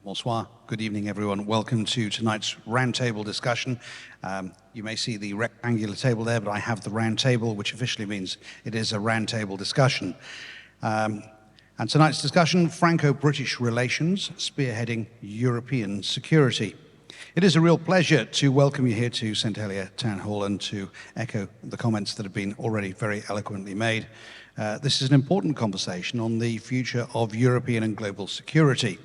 Bonsoir. Good evening, everyone. Welcome to tonight's roundtable discussion. You may see the rectangular table there, but I have the round table, which officially means it is a roundtable discussion. And tonight's discussion, Franco-British relations, spearheading European security. It is a real pleasure to welcome you here to St. Helier Town Hall and to echo the comments that have been already very eloquently made. This is an important conversation on the future of European and global security.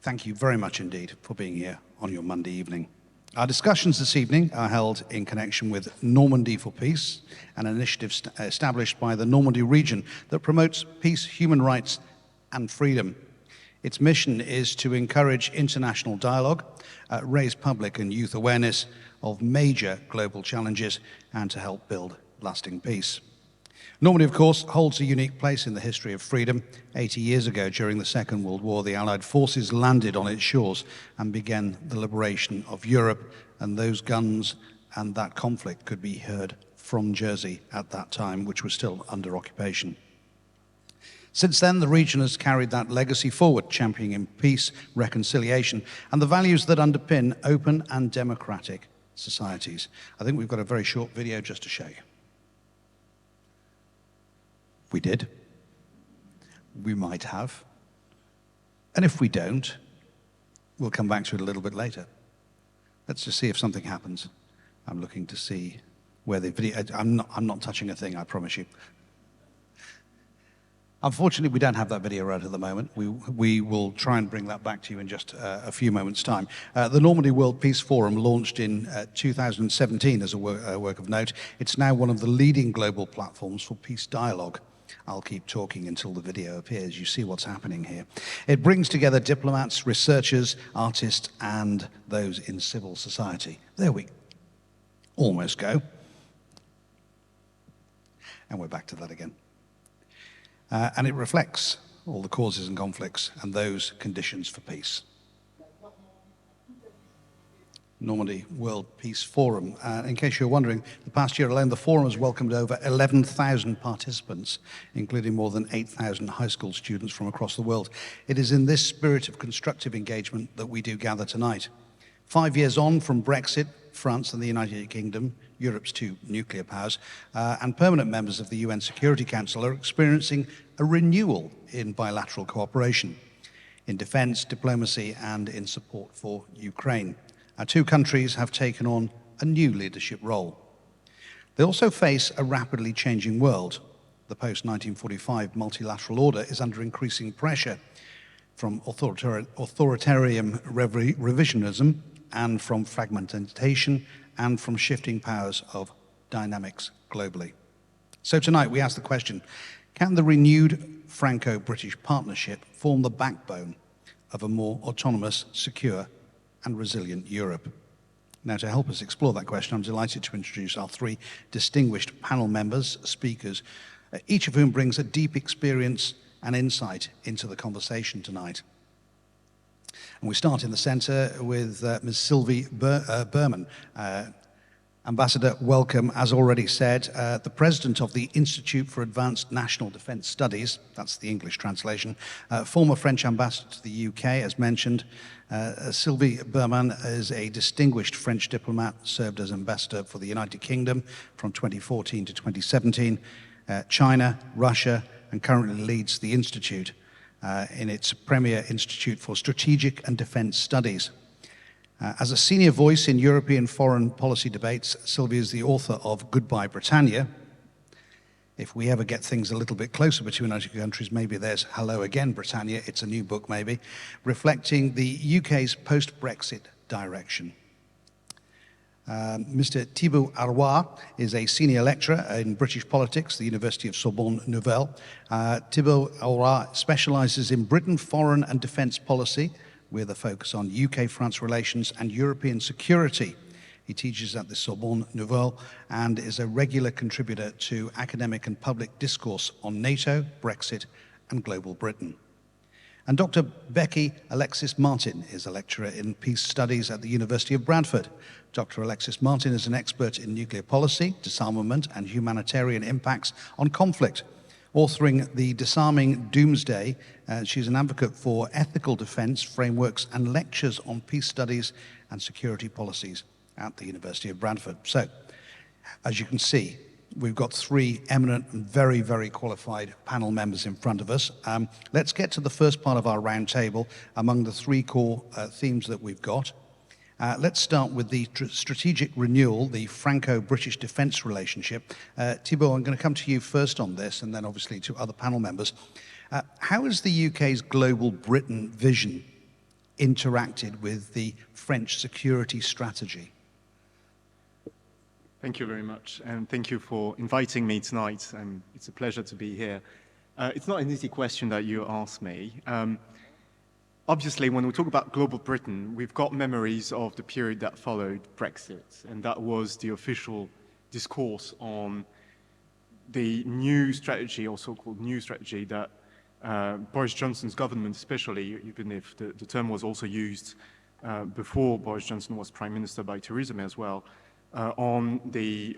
Thank you very much indeed for being here on your Monday evening. Our discussions this evening are held in connection with Normandie for Peace, an initiative established by the Normandie region that promotes peace, human rights, and freedom. Its mission is to encourage international dialogue, raise public and youth awareness of major global challenges, and to help build lasting peace. Normandy, of course, holds a unique place in the history of freedom. 80 years ago, during the Second World War, the Allied forces landed on its shores and began the liberation of Europe, and those guns and that conflict could be heard from Jersey at that time, which was still under occupation. Since then, the region has carried that legacy forward, championing peace, reconciliation, and the values that underpin open and democratic societies. I think we've got a very short video just to show you. We did. We might have. And if we don't, we'll come back to it a little bit later. Let's just see if something happens. I'm looking to see where the video... I'm not touching a thing, I promise you. Unfortunately, we don't have that video right at the moment. We will try and bring that back to you in just a few moments' time. The Normandy World Peace Forum launched in 2017 as a work of note. It's now one of the leading global platforms for peace dialogue. I'll keep talking until the video appears. You see what's happening here. It brings together diplomats, researchers, artists, and those in civil society. There we almost go. And we're back to that again. And it reflects all the causes and conflicts and those conditions for peace. Normandy World Peace Forum. In case you're wondering, the past year alone, the forum has welcomed over 11,000 participants, including more than 8,000 high school students from across the world. It is in this spirit of constructive engagement that we do gather tonight. 5 years on from Brexit, France and the United Kingdom, Europe's two nuclear powers, and permanent members of the UN Security Council are experiencing a renewal in bilateral cooperation, in defense, diplomacy, and in support for Ukraine. Our two countries have taken on a new leadership role. They also face a rapidly changing world. The post-1945 multilateral order is under increasing pressure from authoritarian revisionism and from fragmentation and from shifting powers of dynamics globally. So tonight we ask the question, can the renewed Franco-British partnership form the backbone of a more autonomous, secure, and resilient Europe? Now, to help us explore that question, I'm delighted to introduce our three distinguished panel members, speakers, each of whom brings a deep experience and insight into the conversation tonight. And we start in the center with Ms. Sylvie Berman. Ambassador, welcome. As already said, the president of the Institute for Advanced National Defense Studies, that's the English translation, former French ambassador to the UK, as mentioned. Sylvie Berman is a distinguished French diplomat, served as ambassador for the United Kingdom from 2014 to 2017, China, Russia, and currently leads the Institute in its premier Institute for Strategic and Defense Studies. As a senior voice in European foreign policy debates, Sylvie is the author of Goodbye Britannia. If we ever get things a little bit closer between our two countries, maybe there's Hello Again Britannia, it's a new book maybe, reflecting the UK's post-Brexit direction. Mr. Thibault Arroy is a senior lecturer in British politics at the University of Sorbonne Nouvelle. Thibault Arroy specializes in Britain foreign and defense policy, with a focus on UK-France relations and European security. He teaches at the Sorbonne Nouvelle and is a regular contributor to academic and public discourse on NATO, Brexit, and global Britain. And Dr. Becky Alexis Martin is a lecturer in peace studies at the University of Bradford. Dr. Alexis Martin is an expert in nuclear policy, disarmament, and humanitarian impacts on conflict. authoring The Disarming Doomsday. She's an advocate for ethical defense frameworks and lectures on peace studies and security policies at the University of Bradford. So, as you can see, we've got three eminent and very, very qualified panel members in front of us. Let's get to the first part of our roundtable among the three core themes that we've got. Let's start with the strategic renewal, the Franco-British defence relationship. Thibault, I'm going to come to you first on this, and then obviously to other panel members. How has the UK's global Britain vision interacted with the French security strategy? Thank you very much, and thank you for inviting me tonight. It's a pleasure to be here. It's not an easy question that you asked me. Obviously, when we talk about global Britain, we've got memories of the period that followed Brexit, and that was the official discourse on the new strategy, or so-called new strategy, that Boris Johnson's government, especially, even if the term was also used before Boris Johnson was Prime Minister by Theresa May as well, on the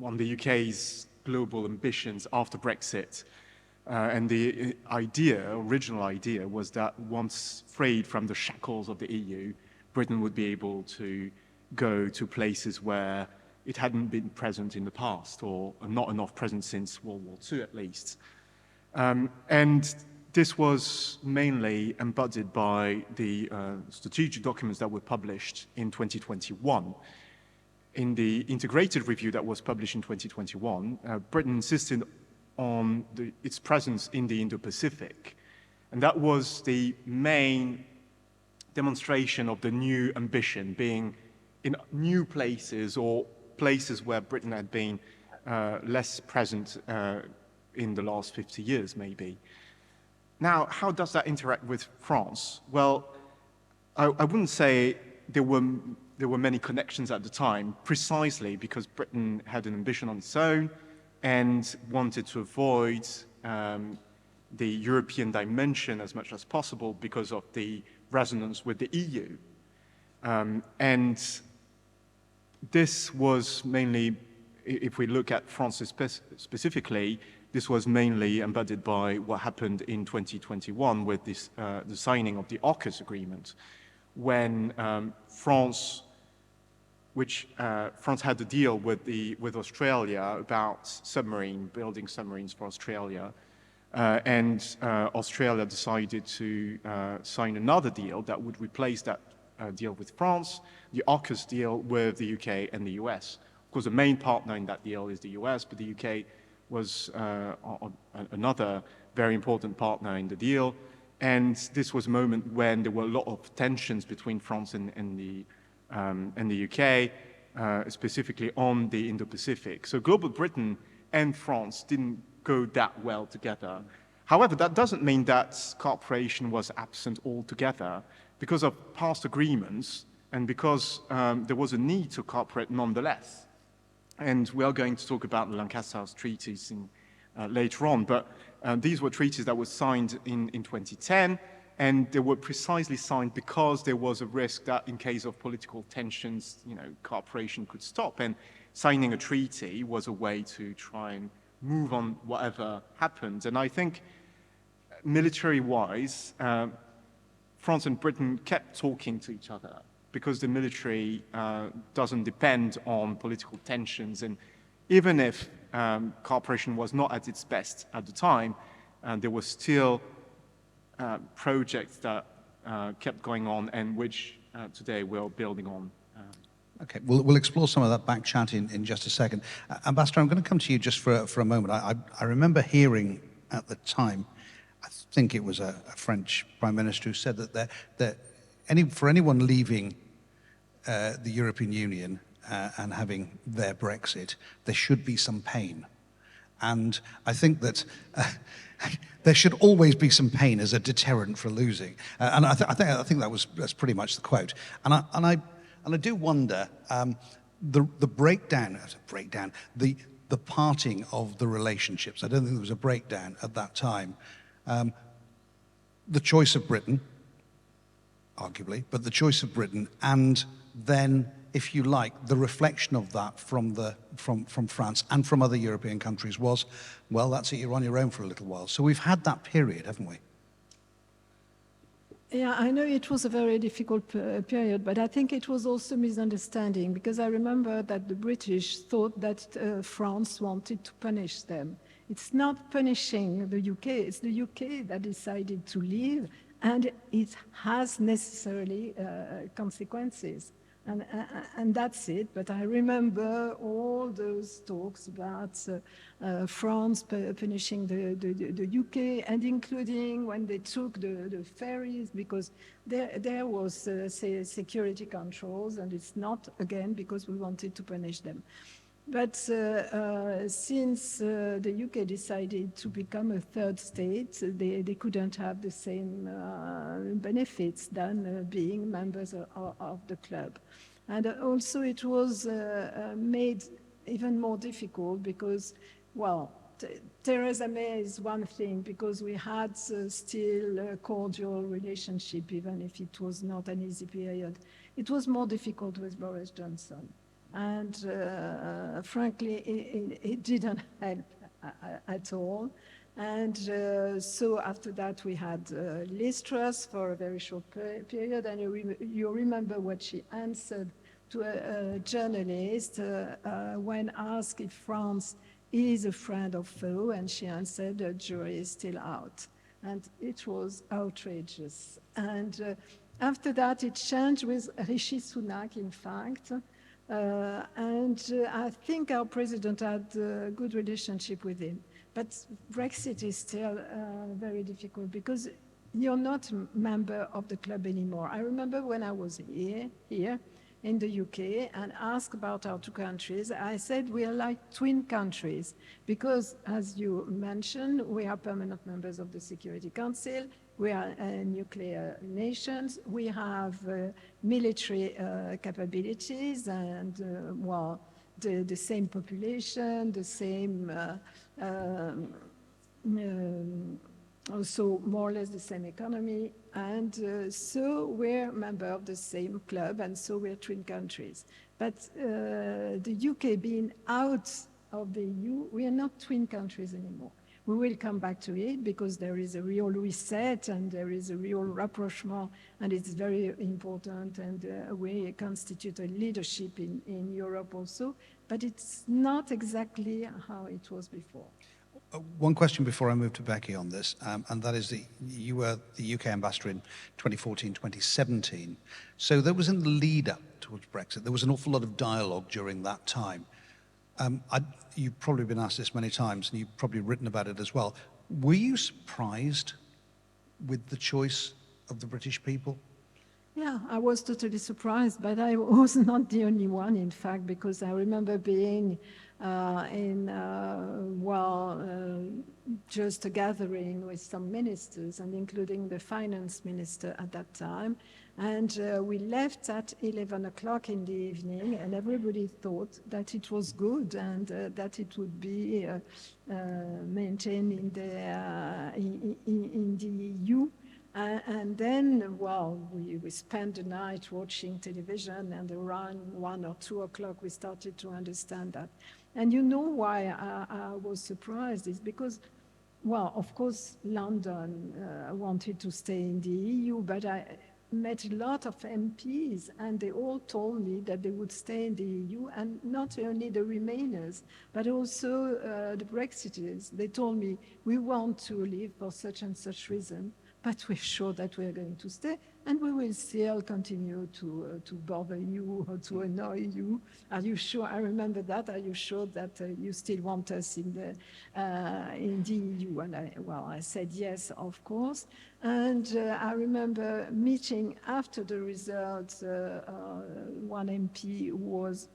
UK's global ambitions after Brexit. And the original idea was that once freed from the shackles of the EU, Britain would be able to go to places where it hadn't been present in the past, or not enough present since World War II at least. And this was mainly embodied by the strategic documents that were published in 2021. In the integrated review that was published in 2021, Britain insisted on its presence in the Indo-Pacific. And that was the main demonstration of the new ambition, being in new places, or places where Britain had been less present in the last 50 years, maybe. Now, how does that interact with France? Well, I wouldn't say there were many connections at the time, precisely because Britain had an ambition on its own and wanted to avoid the European dimension as much as possible because of the resonance with the EU. And this was mainly, if we look at France specifically, this was mainly embodied by what happened in 2021 with this, the signing of the AUKUS agreement, when France had a deal with Australia about building submarines for Australia, and Australia decided to sign another deal that would replace that deal with France, the AUKUS deal with the UK and the US. Of course, the main partner in that deal is the US, but the UK was another very important partner in the deal. And this was a moment when there were a lot of tensions between France and the UK, specifically on the Indo-Pacific. So global Britain and France didn't go that well together. However, that doesn't mean that cooperation was absent altogether. Because of past agreements, and because there was a need to cooperate nonetheless. And we are going to talk about the Lancaster House treaties later on, but these were treaties that were signed in 2010, and they were precisely signed because there was a risk that in case of political tensions, cooperation could stop, and signing a treaty was a way to try and move on whatever happened. And I think military-wise, France and Britain kept talking to each other because the military doesn't depend on political tensions. And even if cooperation was not at its best at the time, there were still projects that kept going on and which today we're building on. Okay, we'll explore some of that back chat in just a second. Ambassador, I'm going to come to you just for a moment. I remember hearing at the time, I think it was a French Prime Minister who said that for anyone leaving the European Union and having their Brexit, there should be some pain. And I think that there should always be some pain as a deterrent for losing. And I think that's pretty much the quote. And I do wonder the parting of the relationships. I don't think there was a breakdown at that time. The choice of Britain, arguably, but the choice of Britain, and then if you like, the reflection of that from France and from other European countries was, well, that's it, you're on your own for a little while. So we've had that period, haven't we? Yeah, I know it was a very difficult period, but I think it was also misunderstanding, because I remember that the British thought that France wanted to punish them. It's not punishing the UK, it's the UK that decided to leave, and it has necessarily consequences. And that's it. But I remember all those talks about France punishing the UK, and including when they took the ferries, because there was security controls, and it's not, again, because we wanted to punish them. But since the UK decided to become a third state, they couldn't have the same benefits than being members of the club. And also it was made even more difficult because, well, Theresa May is one thing, because we had still a cordial relationship, even if it was not an easy period. It was more difficult with Boris Johnson. And frankly, it didn't help at all. And so after that, we had Liz Truss for a very short period. And you remember what she answered to a journalist when asked if France is a friend or foe. And she answered, the jury is still out. And it was outrageous. And after that, it changed with Rishi Sunak, in fact. I think our president had a good relationship with him. But Brexit is still very difficult, because you're not a member of the club anymore. I remember when I was here in the UK and asked about our two countries, I said we are like twin countries, because, as you mentioned, we are permanent members of the Security Council. We are nuclear nations. We have military capabilities and, well, the same population, the same, also more or less the same economy. And so we're a member of the same club, and so we're twin countries. But the UK being out of the EU, we are not twin countries anymore. We will come back to it, because there is a real reset and there is a real rapprochement, and it's very important, and we constitute a leadership in Europe also, but it's not exactly how it was before. One question before I move to Becky on this, and that is that you were the UK ambassador in 2014, 2017. So there was in the lead up towards Brexit, there was an awful lot of dialogue during that time. You've probably been asked this many times, and you've probably written about it as well. Were you surprised with the choice of the British people? Yeah, I was totally surprised, but I was not the only one, in fact, because I remember being just a gathering with some ministers, and including the finance minister at that time. And we left at 11 o'clock in the evening, and everybody thought that it was good, and that it would be maintained in the EU. And then, well, we spent the night watching television, and around 1 or 2 o'clock we started to understand that. And you know why I was surprised is because, well, of course, London wanted to stay in the EU, but I met a lot of MPs, and they all told me that they would stay in the EU, and not only the Remainers, but also the Brexiteers. They told me, we want to leave for such and such reason, but we're sure that we're going to stay, and we will still continue to bother you or to annoy you. Are you sure? I remember that. Are you sure that you still want us in the EU? And I said yes, of course. And I remember meeting after the results one MP who was,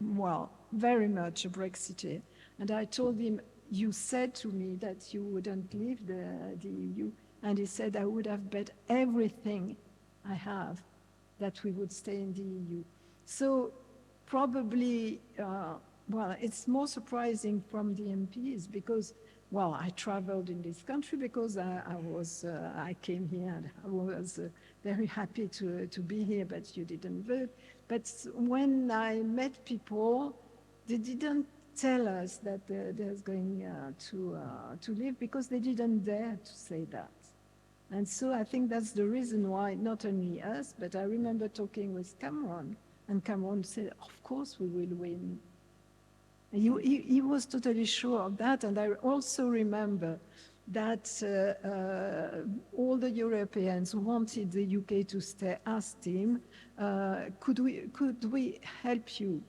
well, very much a Brexiteer. And I told him, you said to me that you wouldn't leave the EU. And he said, I would have bet everything I have that we would stay in the EU. So probably, well, it's more surprising from the MPs because, well, I traveled in this country because I came here and I was very happy to be here, but you didn't vote. But when I met people, they didn't tell us that they're going to leave because they didn't dare to say that. And so I think that's the reason why not only us, but I remember talking with Cameron, and Cameron said, of course we will win. He was totally sure of that, and I also remember that all the Europeans who wanted the UK to stay asked him, could we help you?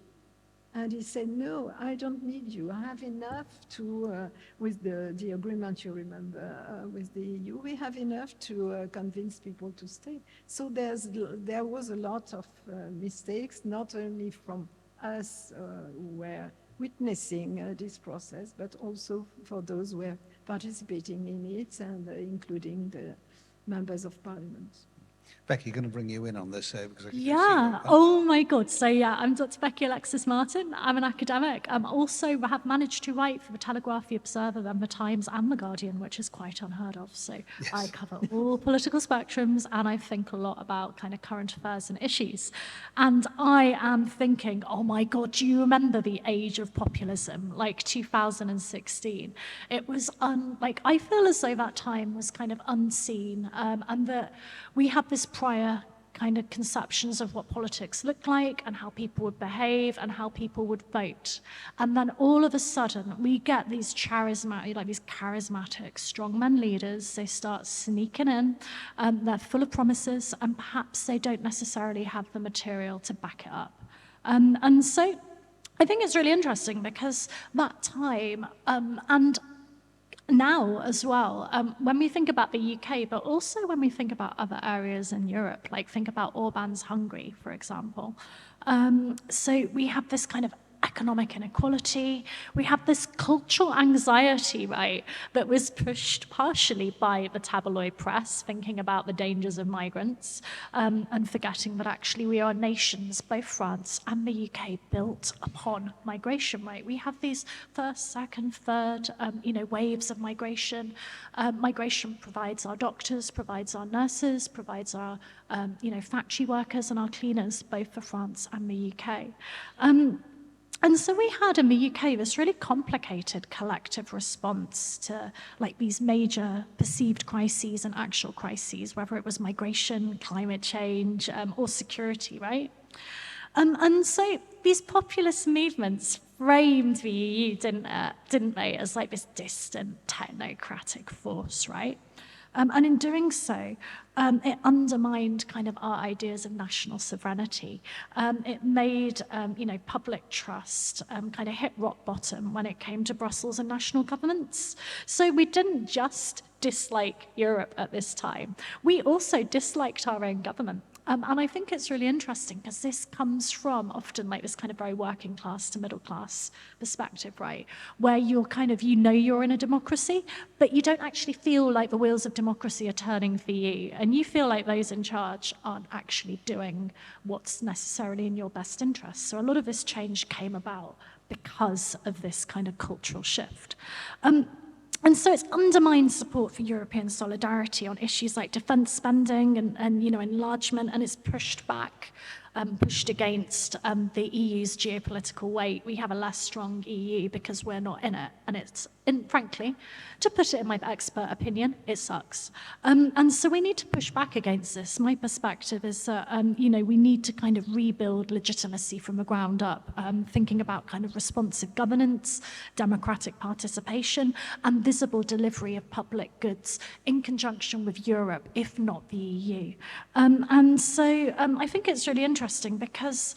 And he said, no, I don't need you. I have enough to, with the agreement you remember with the EU, we have enough to convince people to stay. So there was a lot of mistakes, not only from us who were witnessing this process, but also for those who were participating in it, and including the members of parliament. Becky, going to bring you in on this because I can Yeah. Oh my God. So yeah, I'm Dr. Becky Alexis Martin. I'm an academic. I also have managed to write for the Telegraph, the Observer, and the Times, and the Guardian, which is quite unheard of. So yes. I cover all political spectrums, and I think a lot about kind of current affairs and issues. And I am thinking, oh my God, do you remember the age of populism, like 2016? It was I feel as though that time was kind of unseen, and that we had this prior kind of conceptions of what politics looked like and how people would behave and how people would vote. And then all of a sudden we get these charismatic, strongman leaders. They start sneaking in, they're full of promises, and perhaps they don't necessarily have the material to back it up. And so I think it's really interesting because that time, and now as well, when we think about the UK, but also when we think about other areas in Europe, like think about Orban's Hungary, for example. So we have this kind of economic inequality. We have this cultural anxiety, right, that was pushed partially by the tabloid press, thinking about the dangers of migrants, and forgetting that actually we are nations, both France and the UK, built upon migration, right? We have these first, second, third, waves of migration. Migration provides our doctors, provides our nurses, provides our, factory workers and our cleaners, both for France and the UK. And so we had in the UK this really complicated collective response to like these major perceived crises and actual crises, whether it was migration, climate change, or security, right? And so these populist movements framed the EU, didn't they, as like this distant technocratic force, right? And in doing so, it undermined kind of our ideas of national sovereignty. It made, public trust kind of hit rock bottom when it came to Brussels and national governments. So we didn't just dislike Europe at this time. We also disliked our own government. And I think it's really interesting because this comes from often like this kind of very working class to middle class perspective, right? Where you're kind of, you're in a democracy, but you don't actually feel like the wheels of democracy are turning for you. And you feel like those in charge aren't actually doing what's necessarily in your best interest. So a lot of this change came about because of this kind of cultural shift. And so it's undermined support for European solidarity on issues like defence spending and enlargement, and it's pushed back, pushed against the EU's geopolitical weight. We have a less strong EU because we're not in it, and frankly, to put it in my expert opinion, it sucks. And so we need to push back against this. My perspective is that, we need to kind of rebuild legitimacy from the ground up, thinking about kind of responsive governance, democratic participation, and visible delivery of public goods in conjunction with Europe, if not the EU. And so I think it's really interesting because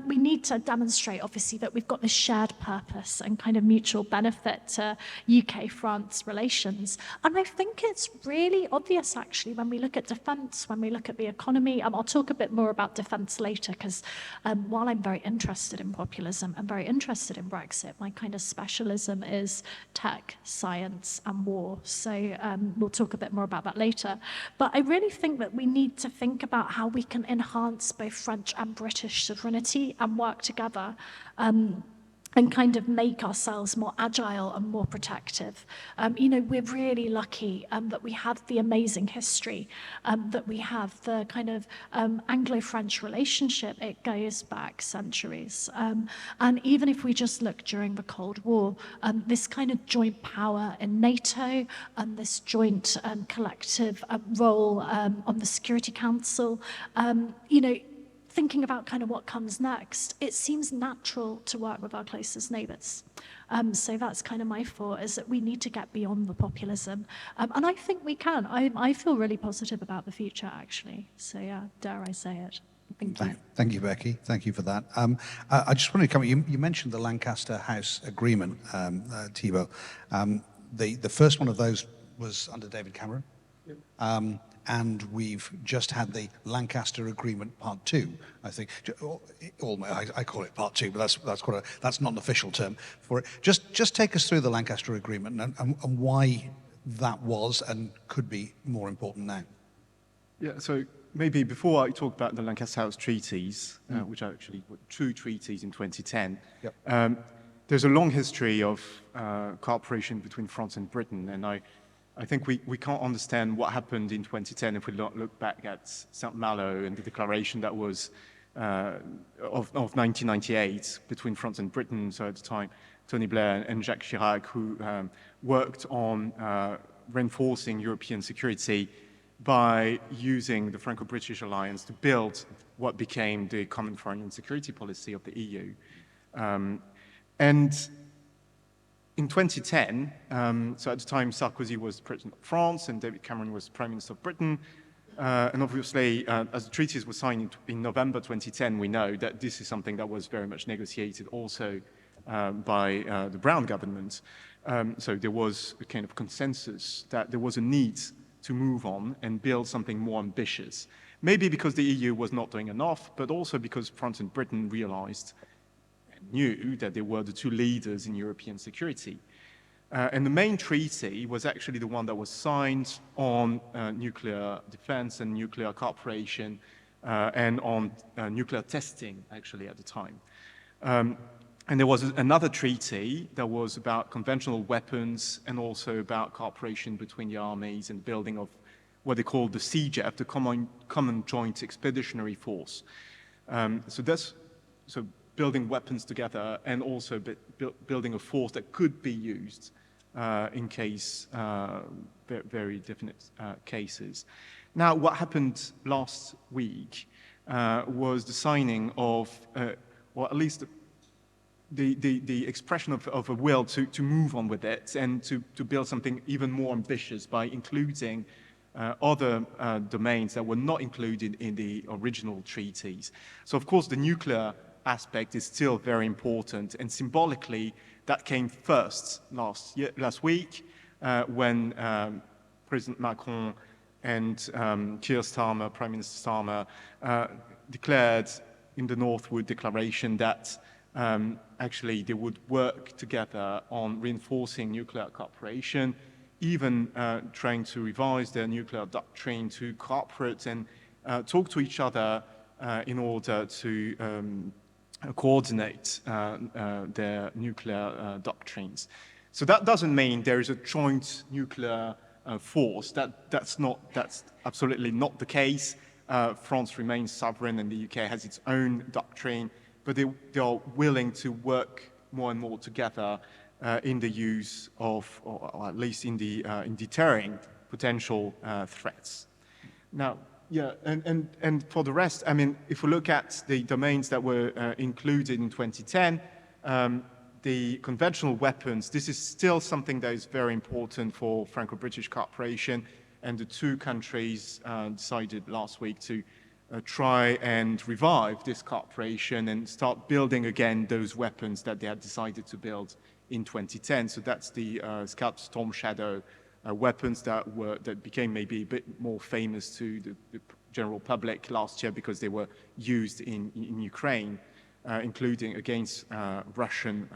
we need to demonstrate, obviously, that we've got this shared purpose and kind of mutual benefit to UK-France relations. And I think it's really obvious, actually, when we look at defence, when we look at the economy. I'll talk a bit more about defence later, because while I'm very interested in populism and very interested in Brexit, my kind of specialism is tech, science, and war. So we'll talk a bit more about that later. But I really think that we need to think about how we can enhance both French and British sovereignty and work together and kind of make ourselves more agile and more protective. We're really lucky that we have the amazing history, that we have the kind of Anglo-French relationship. It goes back centuries. And even if we just look during the Cold War, this kind of joint power in NATO and this joint collective role on the Security Council, thinking about kind of what comes next, it seems natural to work with our closest neighbours. So that's kind of my thought, is that we need to get beyond the populism. And I think we can. I feel really positive about the future, actually. So yeah, dare I say it. Thank you. Thank you, Becky. Thank you for that. I just wanted to come, you mentioned the Lancaster House Agreement, Thibault. The first one of those was under David Cameron. Yep. And we've just had the Lancaster Agreement Part 2, I think. I call it Part 2, but that's not an official term for it. Just take us through the Lancaster Agreement and why that was and could be more important now. Yeah, so maybe before I talk about the Lancaster House treaties, which are actually two treaties in 2010, yep. There's a long history of cooperation between France and Britain, and I think we can't understand what happened in 2010 if we don't look back at St. Malo and the declaration that was of 1998 between France and Britain. So at the time, Tony Blair and Jacques Chirac, who worked on reinforcing European security by using the Franco-British alliance to build what became the common foreign and security policy of the EU. And in 2010, so at the time Sarkozy was President of France and David Cameron was Prime Minister of Britain, and obviously as the treaties were signed in November 2010, we know that this is something that was very much negotiated also by the Brown government. So there was a kind of consensus that there was a need to move on and build something more ambitious. Maybe because the EU was not doing enough, but also because France and Britain realized knew that they were the two leaders in European security. And the main treaty was actually the one that was signed on nuclear defense and nuclear cooperation and on nuclear testing, actually, at the time. And there was another treaty that was about conventional weapons and also about cooperation between the armies and building of what they called the CJEF, the Common Joint Expeditionary Force. So building weapons together and also building a force that could be used in case, very definite cases. Now, what happened last week was the signing of, or at least the expression of a will to move on with it and to build something even more ambitious by including other domains that were not included in the original treaties. So, of course, the nuclear aspect is still very important, and symbolically that came first last week when President Macron and Keir Starmer, Prime Minister Starmer, declared in the Northwood Declaration that actually they would work together on reinforcing nuclear cooperation, even trying to revise their nuclear doctrine to cooperate and talk to each other in order to coordinate their nuclear doctrines. So that doesn't mean there is a joint nuclear force. That's absolutely not the case. France remains sovereign and the UK has its own doctrine, but they are willing to work more and more together in the use of, or at least in deterring potential threats. Now, yeah, and for the rest, I mean, if we look at the domains that were included in 2010, the conventional weapons, this is still something that is very important for Franco-British cooperation, and the two countries decided last week to try and revive this cooperation and start building again those weapons that they had decided to build in 2010. So that's the Scalp Storm Shadow weapons that became maybe a bit more famous to the general public last year because they were used in Ukraine, including against Russian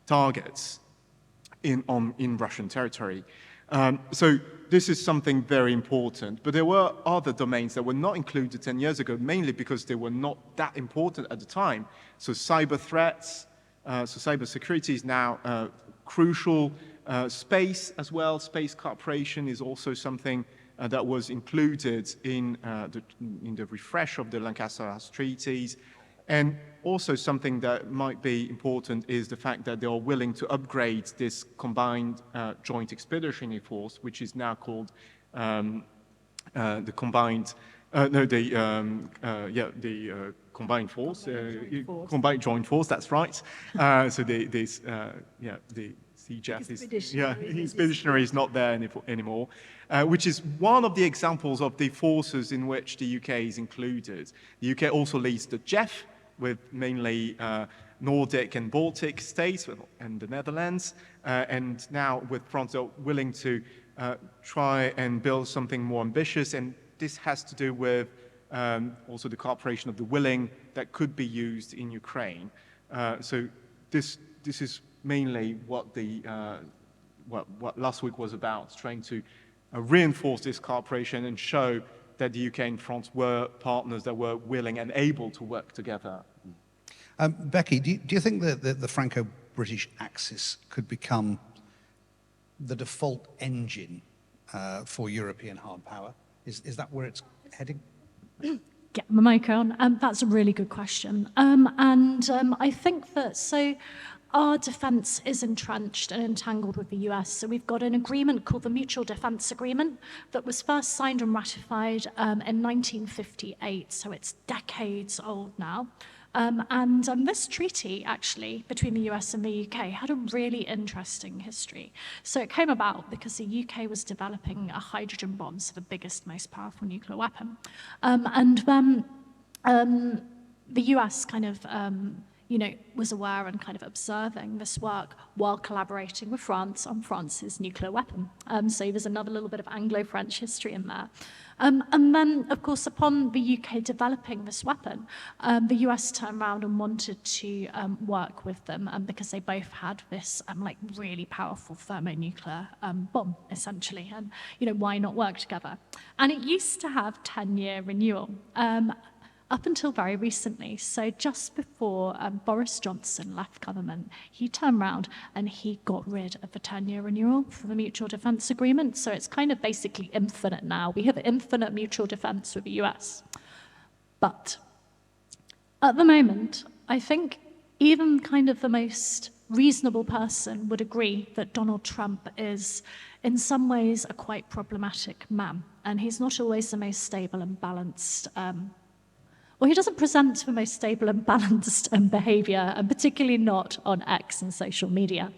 targets in Russian territory. So this is something very important. But there were other domains that were not included 10 years ago, mainly because they were not that important at the time. So cyber threats, So cybersecurity is now crucial. Space as well, space cooperation is also something that was included in the refresh of the Lancaster House treaties. And also something that might be important is the fact that they are willing to upgrade this combined joint expeditionary force, which is now called the combined, combined force, combined joint force. That's right. So the CJAF expeditionary is not there anymore, which is one of the examples of the forces in which the UK is included. The UK also leads the JEF, with mainly Nordic and Baltic states and the Netherlands, and now with France, they're willing to try and build something more ambitious, and this has to do with also the cooperation of the willing that could be used in Ukraine. So this is mainly what what last week was about, trying to reinforce this cooperation and show that the UK and France were partners that were willing and able to work together. Becky, do you think that the Franco-British axis could become the default engine for European hard power? Is that where it's heading? Get my mic on. That's a really good question. I think that, so our defence is entrenched and entangled with the US. So we've got an agreement called the Mutual Defence Agreement that was first signed and ratified in 1958. So it's decades old now. This treaty, actually, between the US and the UK had a really interesting history. So it came about because the UK was developing a hydrogen bomb, so the biggest, most powerful nuclear weapon. The US kind of was aware and kind of observing this work while collaborating with France on France's nuclear weapon. So there's another little bit of Anglo-French history in there. And then, of course, upon the UK developing this weapon, the US turned around and wanted to work with them because they both had this really powerful thermonuclear bomb, essentially. And, why not work together? And it used to have 10-year renewal. Up until very recently, so just before Boris Johnson left government, he turned around and he got rid of the 10-year renewal for the Mutual Defence Agreement. So it's kind of basically infinite now. We have infinite mutual defence with the US. But at the moment, I think even kind of the most reasonable person would agree that Donald Trump is, in some ways, a quite problematic man. And he's not always the most stable and balanced he doesn't present the most stable and balanced behaviour, and particularly not on X and social media.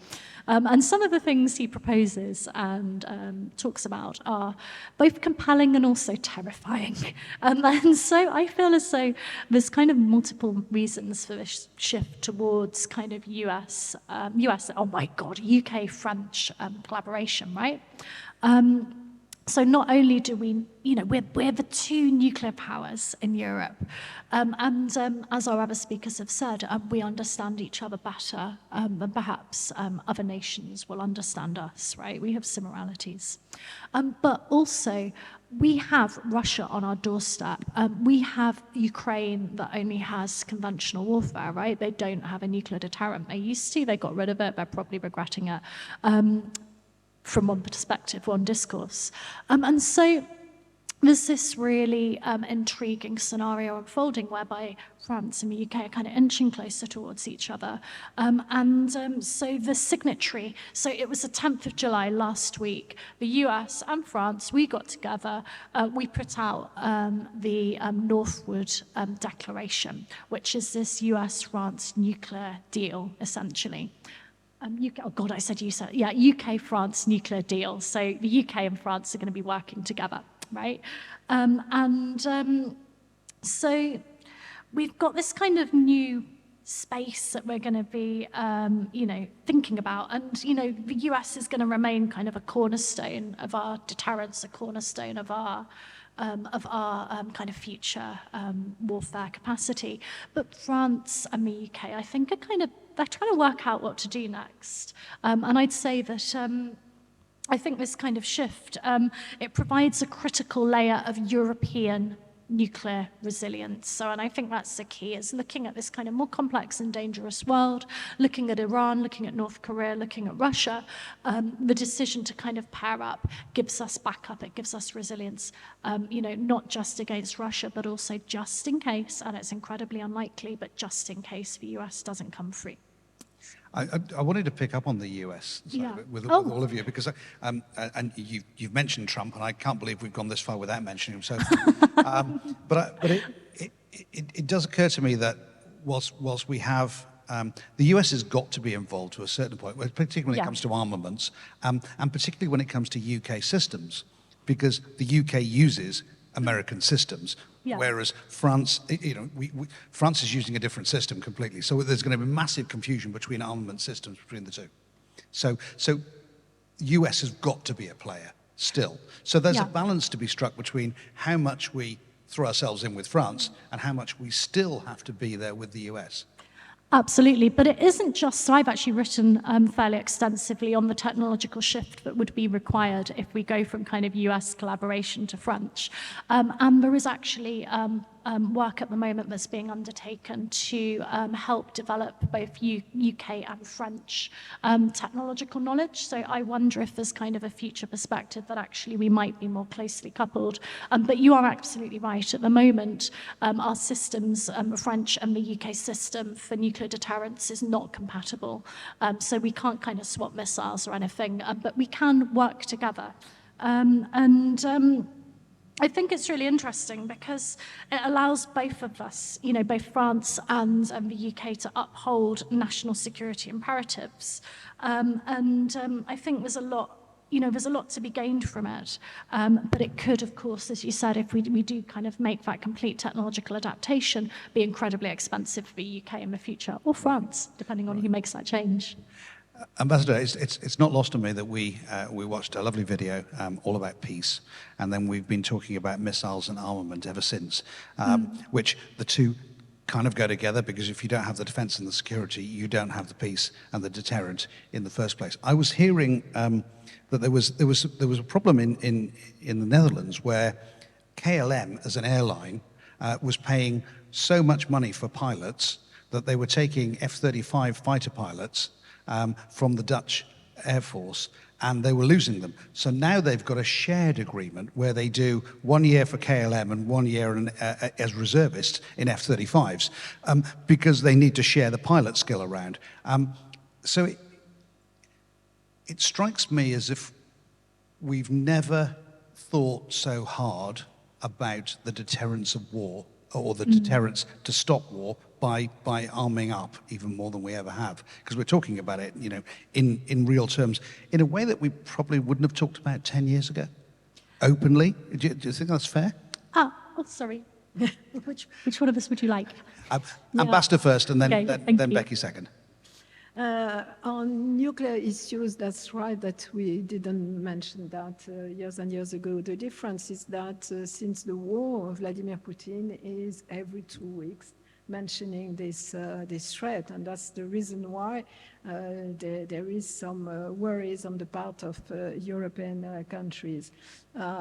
And some of the things he proposes and talks about are both compelling and also terrifying. And so I feel as though there's kind of multiple reasons for this shift towards kind of UK-French collaboration, right? So not only do we, we're the two nuclear powers in Europe, and as our other speakers have said, we understand each other better than perhaps other nations will understand us, right? We have similarities. But also, we have Russia on our doorstep. We have Ukraine that only has conventional warfare, right? They don't have a nuclear deterrent. They used to, they got rid of it, they're probably regretting it. From one perspective, one discourse. And so there's this really intriguing scenario unfolding whereby France and the UK are kind of inching closer towards each other. So the signatory, so it was the 10th of July last week, the US and France, we got together, we put out the Northwood Declaration, which is this US-France nuclear deal, essentially. UK-France nuclear deal. So the UK and France are going to be working together, right? So we've got this kind of new space that we're going to be, thinking about. And, the US is going to remain kind of a cornerstone of our deterrence, a cornerstone of our kind of future warfare capacity. But France and the UK, I think, they're trying to work out what to do next. And I'd say that I think this kind of shift, it provides a critical layer of European nuclear resilience. So, and I think that's the key, is looking at this kind of more complex and dangerous world, looking at Iran, looking at North Korea, looking at Russia. The decision to kind of pair up gives us backup, it gives us resilience, not just against Russia, but also just in case, and it's incredibly unlikely, but just in case the US doesn't come free. I wanted to pick up on the US side of it with all of you, because and you've mentioned Trump, and I can't believe we've gone this far without mentioning him so far. But it does occur to me that whilst we have the US has got to be involved to a certain point, particularly when it comes to armaments, and particularly when it comes to UK systems, because the UK uses American systems, whereas France, France is using a different system completely. So there's going to be massive confusion between armament systems between the two. So US has got to be a player still. So there's a balance to be struck between how much we throw ourselves in with France and how much we still have to be there with the US. Absolutely, but it isn't just, so I've actually written fairly extensively on the technological shift that would be required if we go from kind of US collaboration to French. And there is actually work at the moment that's being undertaken to help develop both UK and French technological knowledge. So I wonder if there's kind of a future perspective that actually we might be more closely coupled. But you are absolutely right. At the moment, our systems, French and the UK system for nuclear deterrence is not compatible. So we can't kind of swap missiles or anything, but we can work together. I think it's really interesting because it allows both of us, both France and the UK, to uphold national security imperatives. I think there's a lot, there's a lot to be gained from it. But it could, of course, as you said, if we do kind of make that complete technological adaptation, be incredibly expensive for the UK in the future, or France, depending on who makes that change. Ambassador, it's not lost on me that we watched a lovely video all about peace, and then we've been talking about missiles and armament ever since, which the two kind of go together, because if you don't have the defense and the security, you don't have the peace and the deterrent in the first place. I was hearing that there was a problem in the Netherlands where KLM as an airline was paying so much money for pilots that they were taking F-35 fighter pilots from the Dutch Air Force, and they were losing them. So now they've got a shared agreement where they do 1 year for KLM and 1 year as reservists in F-35s, because they need to share the pilot skill around. So it strikes me as if we've never thought so hard about the deterrence of war, or the deterrence to stop war, by arming up even more than we ever have, because we're talking about it, in real terms, in a way that we probably wouldn't have talked about 10 years ago, openly. Do you think that's fair? Sorry. Which one of us would you like? Ambassador first, and then, Okay, then Becky second. On nuclear issues, that's right that we didn't mention that years and years ago. The difference is that since the war, Vladimir Putin is every 2 weeks mentioning this threat, and that's the reason why there is some worries on the part of European countries.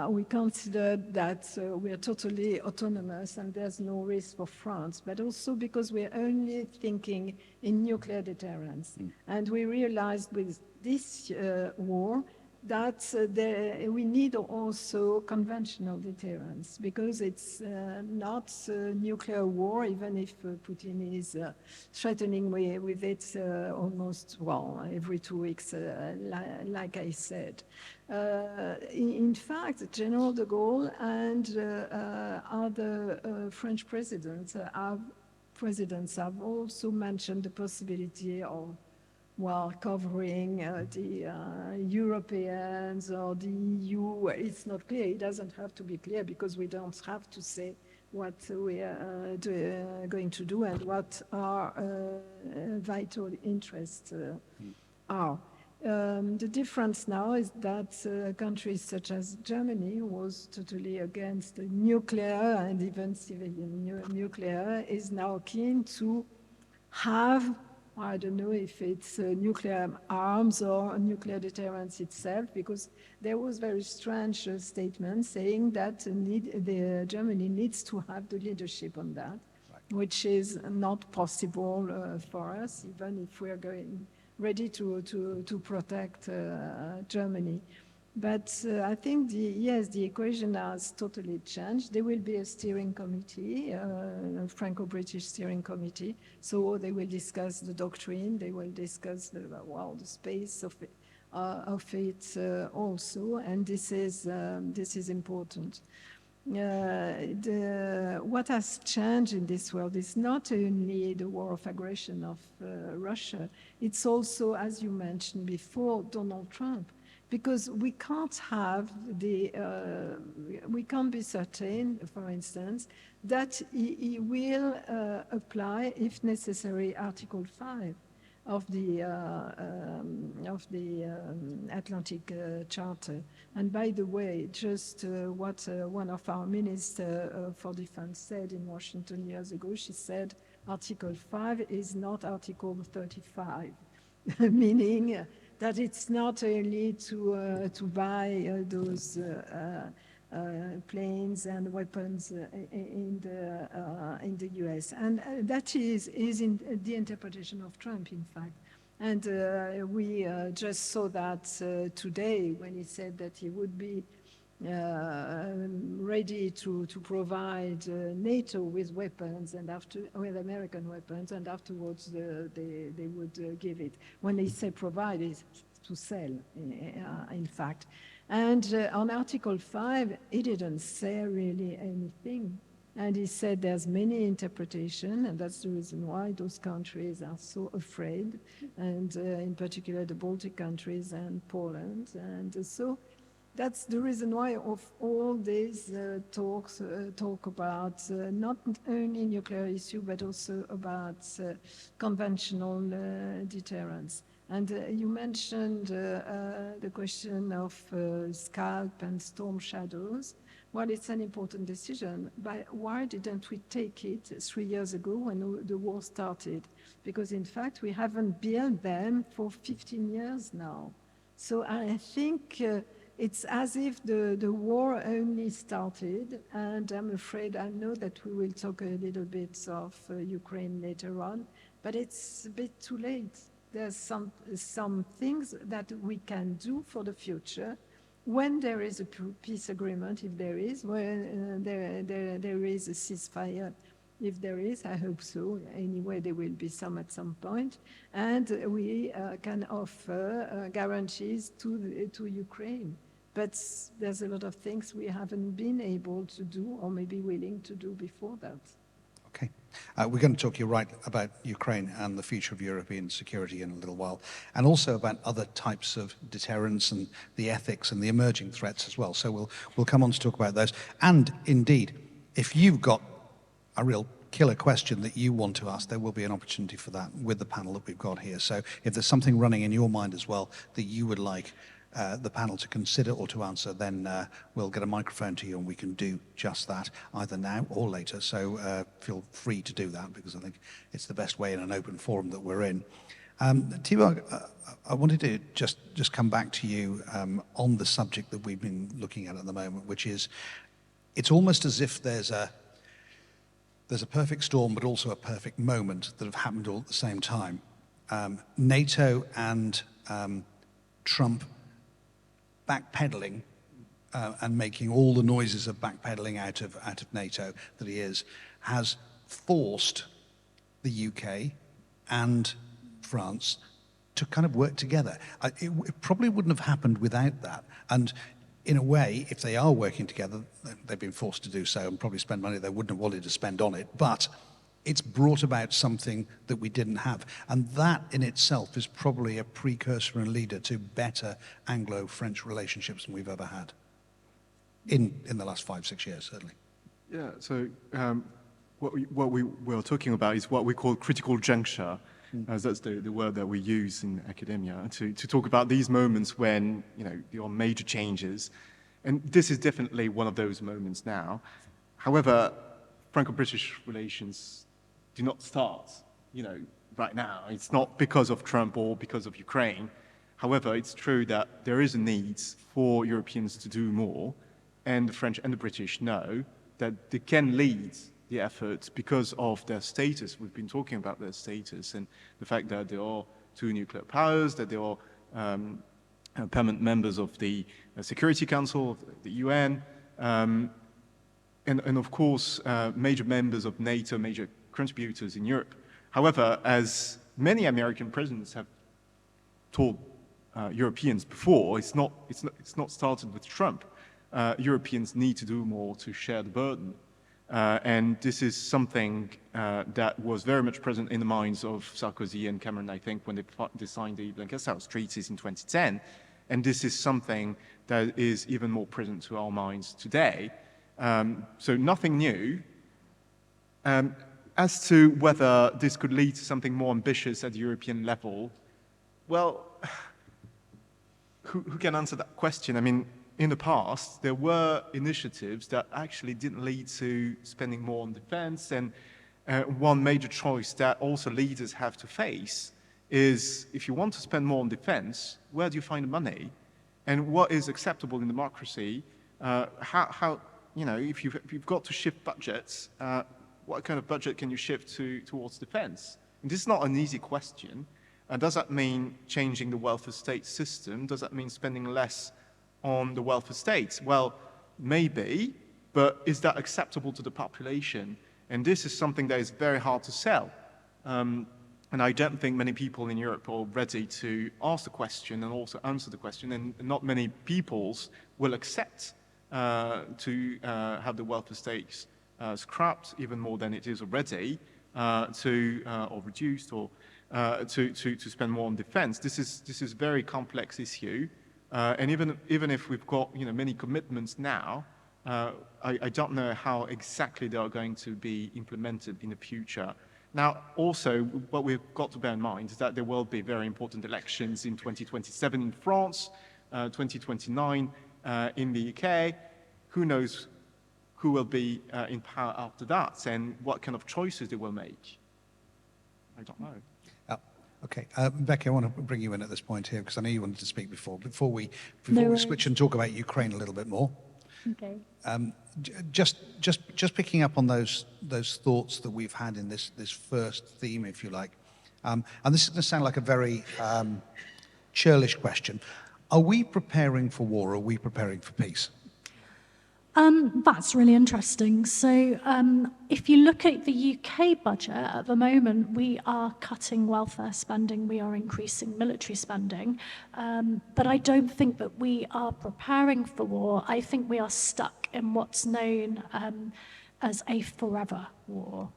We consider that we are totally autonomous and there's no risk for France, but also because we're only thinking in nuclear deterrence. And we realized with this war that we need also conventional deterrence, because it's not nuclear war, even if Putin is threatening with it almost, every 2 weeks, like I said. In fact, General de Gaulle and other French presidents have also mentioned the possibility of covering the Europeans or the EU. It's not clear. It doesn't have to be clear, because we don't have to say what we are going to do and what our vital interests are. The difference now is that countries such as Germany, who was totally against nuclear and even civilian nuclear, is now keen to have I don't know if it's nuclear arms or nuclear deterrence itself, because there was very strange statement saying that Germany needs to have the leadership on that, which is not possible for us, even if we are ready to protect Germany. But I think the equation has totally changed. There will be a steering committee, a Franco-British steering committee. So they will discuss the doctrine. They will discuss the space of it also. And this is important. What has changed in this world is not only the war of aggression of Russia. It's also, as you mentioned before, Donald Trump. Because we can't we can't be certain, for instance, that he will apply, if necessary, Article 5 of the Atlantic Charter. And by the way, just what one of our ministers for defense said in Washington years ago, she said, Article 5 is not Article 35, meaning that it's not only to buy those planes and weapons in the US. And that is in the interpretation of Trump, in fact. And we just saw that today when he said that he would be ready to provide NATO with weapons and with American weapons, and afterwards they would give it. When they say provide, it's to sell, in fact. And on Article 5, he didn't say really anything. And he said there's many interpretations, and that's the reason why those countries are so afraid, and in particular the Baltic countries and Poland. And so that's the reason why of all these talk about not only nuclear issue, but also about conventional deterrence. And you mentioned the question of Scalp and Storm Shadows. Well, it's an important decision, but why didn't we take it 3 years ago when the war started? Because in fact, we haven't built them for 15 years now. So I think it's as if the war only started, and I'm afraid, I know that we will talk a little bit of Ukraine later on, but it's a bit too late. There's some things that we can do for the future when there is a peace agreement, if there is, when there is a ceasefire, if there is, I hope so. Anyway, there will be some at some point, and we can offer guarantees to Ukraine. But there's a lot of things we haven't been able to do, or maybe willing to do before that. Okay. We're going to talk, you're right, about Ukraine and the future of European security in a little while, and also about other types of deterrence and the ethics and the emerging threats as well. So we'll come on to talk about those. And indeed, if you've got a real killer question that you want to ask, there will be an opportunity for that with the panel that we've got here. So if there's something running in your mind as well that you would like the panel to consider or to answer, then we'll get a microphone to you and we can do just that, either now or later. So feel free to do that, because I think it's the best way in an open forum that we're in. Thibaut, I wanted to just come back to you on the subject that we've been looking at the moment, which is, it's almost as if there's a perfect storm, but also a perfect moment that have happened all at the same time. NATO and Trump backpedaling and making all the noises of backpedaling out of NATO that he has forced the UK and France to kind of work together. It probably wouldn't have happened without that. And in a way, if they are working together, they've been forced to do so and probably spend money they wouldn't have wanted to spend on it. But it's brought about something that we didn't have. And that in itself is probably a precursor and leader to better Anglo-French relationships than we've ever had in the last 5-6 years, certainly. Yeah, so what we were talking about is what we call critical juncture. As that's the word that we use in academia to talk about these moments when, there are major changes. And this is definitely one of those moments now. However, Franco-British relations do not start, right now. It's not because of Trump or because of Ukraine. However, it's true that there is a need for Europeans to do more, and the French and the British know that they can lead the efforts because of their status. We've been talking about their status and the fact that they are two nuclear powers, that they are permanent members of the Security Council, of the UN, and of course, major members of NATO, major contributors in Europe. However, as many American presidents have told Europeans before, it's not started with Trump. Europeans need to do more to share the burden. And this is something that was very much present in the minds of Sarkozy and Cameron, I think, when they signed the Lancaster Treaties in 2010. And this is something that is even more present to our minds today. So nothing new. As to whether this could lead to something more ambitious at the European level, well, who can answer that question? I mean, in the past, there were initiatives that actually didn't lead to spending more on defense. And one major choice that also leaders have to face is, if you want to spend more on defense, where do you find the money? And what is acceptable in democracy? If you've got to shift budgets, what kind of budget can you shift towards defense? And this is not an easy question. Does that mean changing the welfare state system? Does that mean spending less on the welfare states? Well, maybe, but is that acceptable to the population? And this is something that is very hard to sell. And I don't think many people in Europe are ready to ask the question and also answer the question, and not many peoples will accept to have the welfare states scrapped even more than it is already, or reduced, or to spend more on defense. This is a very complex issue. And even if we've got many commitments now, I don't know how exactly they are going to be implemented in the future. Now, also, what we've got to bear in mind is that there will be very important elections in 2027 in France, 2029 in the UK. Who knows who will be in power after that, and what kind of choices they will make? I don't know. Okay, Becky, I want to bring you in at this point here because I know you wanted to speak before. Before we switch and talk about Ukraine a little bit more. Okay. Just picking up on those thoughts that we've had in this first theme, if you like, and this is going to sound like a very churlish question. Are we preparing for war or are we preparing for peace? That's really interesting. So if you look at the UK budget at the moment, we are cutting welfare spending, we are increasing military spending, but I don't think that we are preparing for war. I think we are stuck in what's known as a forever war,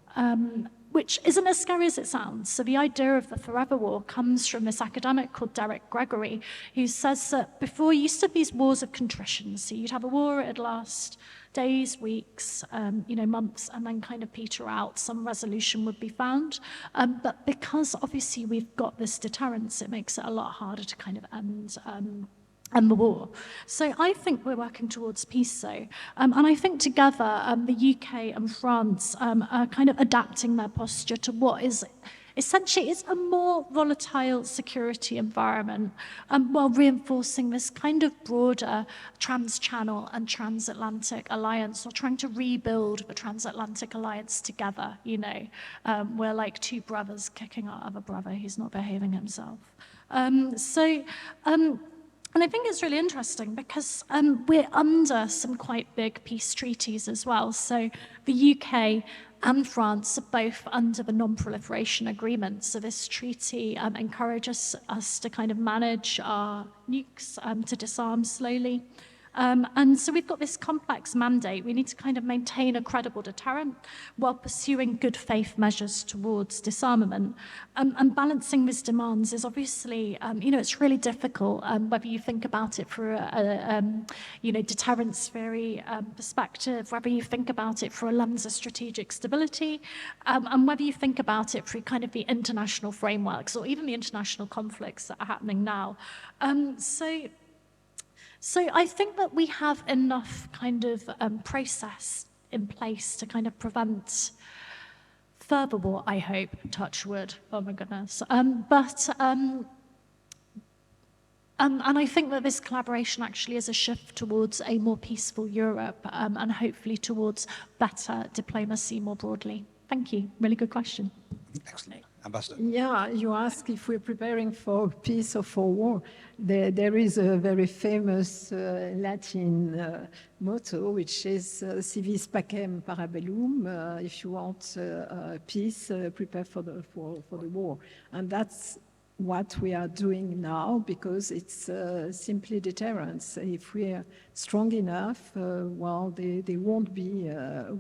which isn't as scary as it sounds. So the idea of the forever war comes from this academic called Derek Gregory, who says that before used to be these wars of contrition. So you'd have a war, it'd last days, weeks, months, and then kind of peter out. Some resolution would be found. But because obviously we've got this deterrence, it makes it a lot harder to kind of end the war. So I think we're working towards peace, though. And I think together, the UK and France are kind of adapting their posture to what is essentially is a more volatile security environment, while reinforcing this kind of broader trans-channel and transatlantic alliance, or trying to rebuild the transatlantic alliance together. We're like two brothers kicking our other brother who's not behaving himself. And I think it's really interesting because we're under some quite big peace treaties as well. So the UK and France are both under the non-proliferation agreement. So this treaty encourages us to kind of manage our nukes, to disarm slowly. And so we've got this complex mandate. We need to kind of maintain a credible deterrent while pursuing good faith measures towards disarmament. And balancing these demands is obviously, it's really difficult, whether you think about it through a deterrence theory perspective, whether you think about it through a lens of strategic stability, and whether you think about it through kind of the international frameworks or even the international conflicts that are happening now. So I think that we have enough kind of process in place to kind of prevent further war, I hope, touch wood, oh my goodness. And I think that this collaboration actually is a shift towards a more peaceful Europe and hopefully towards better diplomacy more broadly. Thank you. Really good question. Excellent. Ambassador. Yeah, you ask if we're preparing for peace or for war. There is a very famous Latin motto, which is civis pacem para bellum. If you want peace, prepare for the war. And that's what we are doing now, because it's simply deterrence. If we're strong enough, well, there won't be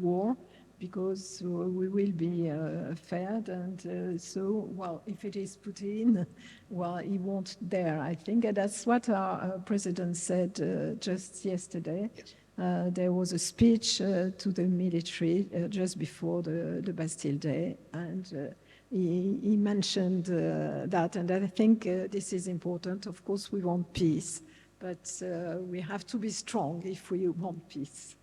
war, because we will be fed, and so, well, if it is Putin, well, he won't dare, I think. And that's what our president said just yesterday. Yes. There was a speech to the military just before the Bastille Day, and he mentioned that, and I think this is important. Of course, we want peace, but we have to be strong if we want peace.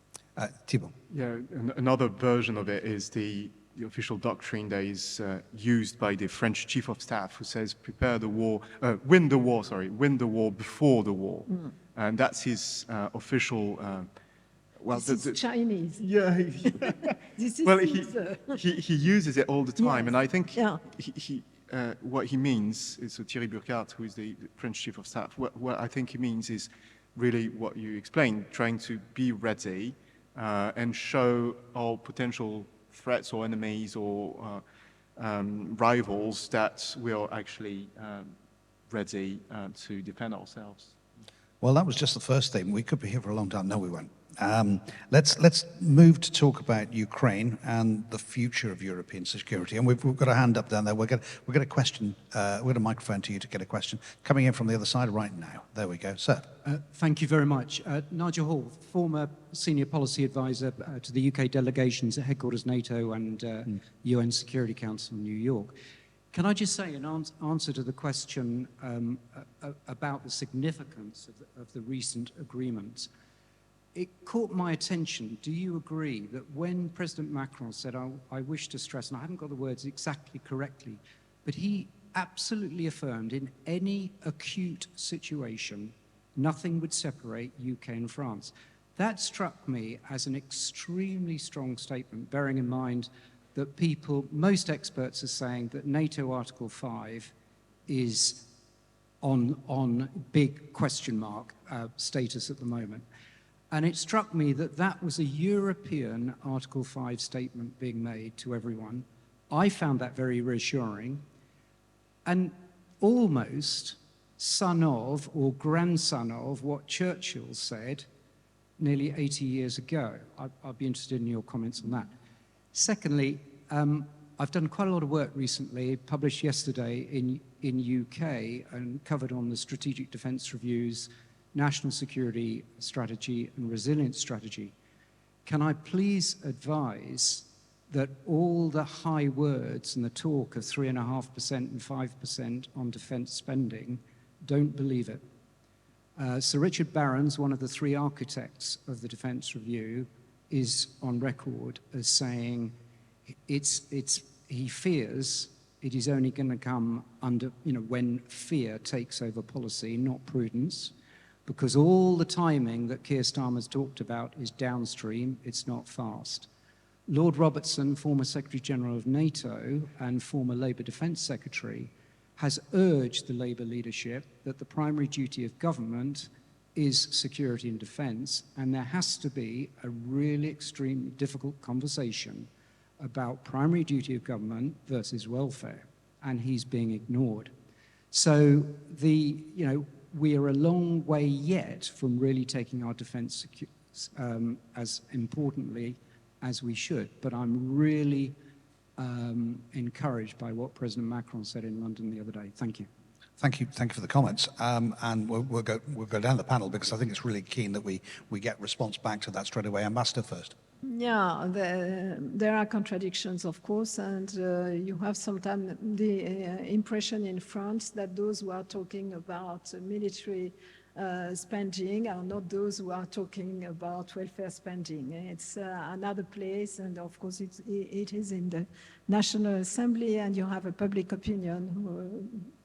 Thibault. Yeah, another version of it is the official doctrine that is used by the French chief of staff, who says, "Prepare the war, win the war before the war," and that's his official. Well, this is Chinese. Yeah. This is Well, he uses it all the time, Yes. and I think Yeah. what he means is, so Thierry Burkhardt, who is the French chief of staff, what I think he means is really what you explained, trying to be ready and show all potential threats or enemies or rivals that we are actually ready to defend ourselves. Well, that was just the first thing. We could be here for a long time. No, we won't. Let's move to talk about Ukraine and the future of European security. And we've got a hand up down there. We'll get a question. We've got a microphone to you to get a question coming in from the other side right now. There we go, sir. Thank you very much. Nigel Hall, former senior policy advisor to the UK delegations at headquarters NATO and UN Security Council in New York. Can I just say, in answer to the question about the significance of the recent agreements, it caught my attention. Do you agree that when President Macron said, I wish to stress, and I haven't got the words exactly correctly, but he absolutely affirmed in any acute situation, nothing would separate UK and France. That struck me as an extremely strong statement, bearing in mind that most experts are saying that NATO Article 5 is on big question mark status at the moment. And it struck me that that was a European Article 5 statement being made to everyone. I found that very reassuring, and almost son of or grandson of what Churchill said nearly 80 years ago. I'd be interested in your comments on that. Secondly, I've done quite a lot of work recently, published yesterday in UK and covered on the Strategic Defence Review's National Security Strategy and Resilience Strategy. Can I please advise that all the high words and the talk of 3.5% and 5% on defence spending, don't believe it. Sir Richard Barron's, one of the three architects of the Defence Review, is on record as saying he fears it is only going to come under, when fear takes over policy, not prudence, because all the timing that Keir Starmer's talked about is downstream, it's not fast. Lord Robertson, former Secretary General of NATO and former Labour Defence Secretary, has urged the Labour leadership that the primary duty of government is security and defence, and there has to be a really extremely difficult conversation about primary duty of government versus welfare, and he's being ignored. So we are a long way yet from really taking our defence as importantly as we should, but I'm really encouraged by what President Macron said in London the other day. Thank you. Thank you for the comments. And we'll go down the panel, because I think it's really keen that we get response back to that straight away. Ambassador first. Yeah, there are contradictions, of course, and you have sometimes the impression in France that those who are talking about military spending are not those who are talking about welfare spending. It's another place, and of course it is in the National Assembly, and you have a public opinion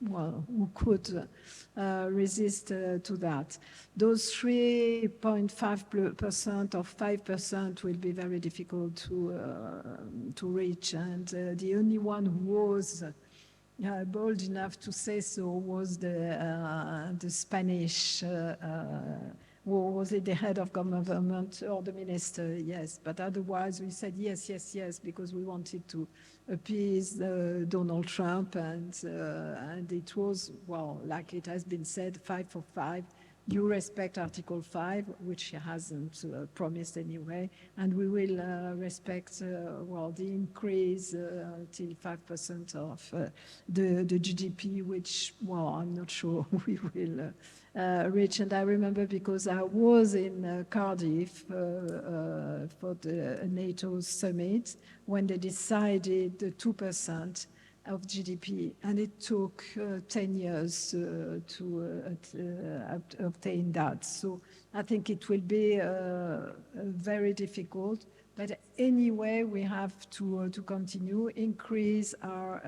who could resist to that. Those 3.5% or 5% will be very difficult to reach, and the only one who was bold enough to say so was the Spanish, was it the head of government or the minister? Yes, but otherwise we said yes, yes, yes, because we wanted to appease Donald Trump, and it was, well, like it has been said, 5 for 5. You respect Article 5, which he hasn't promised anyway, and we will respect, well, the increase till 5% of the GDP, which, well, I'm not sure we will reach. And I remember because I was in Cardiff for the NATO summit when they decided the 2% of GDP, and it took 10 years to obtain that. So I think it will be very difficult, but anyway, we have to continue, increase our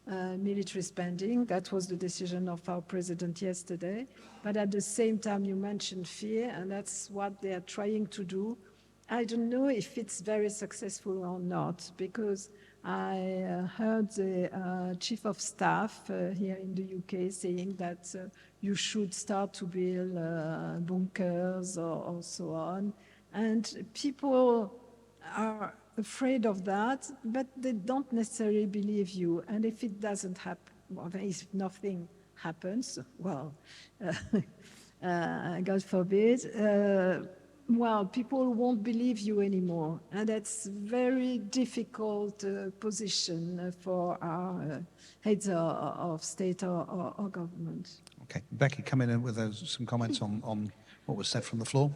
military spending. That was the decision of our president yesterday. But at the same time, you mentioned fear, and that's what they are trying to do. I don't know if it's very successful or not, because I heard the chief of staff here in the UK saying that you should start to build bunkers or so on. And people are afraid of that, but they don't necessarily believe you. And if it doesn't happen, well, if nothing happens, well, God forbid, well, people won't believe you anymore. And that's very difficult position for our heads of state or government. Okay, Becky, come in with some comments on what was said from the floor.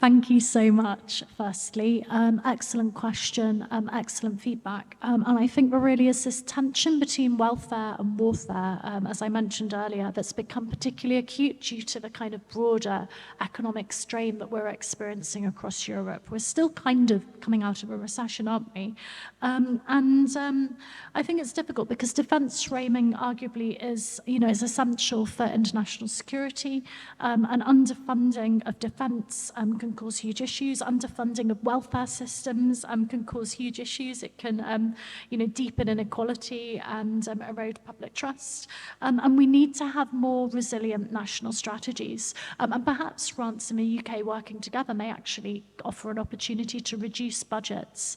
Thank you so much, firstly. Excellent question, excellent feedback. And I think there really is this tension between welfare and warfare, as I mentioned earlier, that's become particularly acute due to the kind of broader economic strain that we're experiencing across Europe. We're still kind of coming out of a recession, aren't we? I think it's difficult because defence framing arguably is essential for international security, and underfunding of defence can cause huge issues. Underfunding of welfare systems can cause huge issues. It can, deepen inequality and erode public trust. And we need to have more resilient national strategies. And perhaps France and the UK working together may actually offer an opportunity to reduce budgets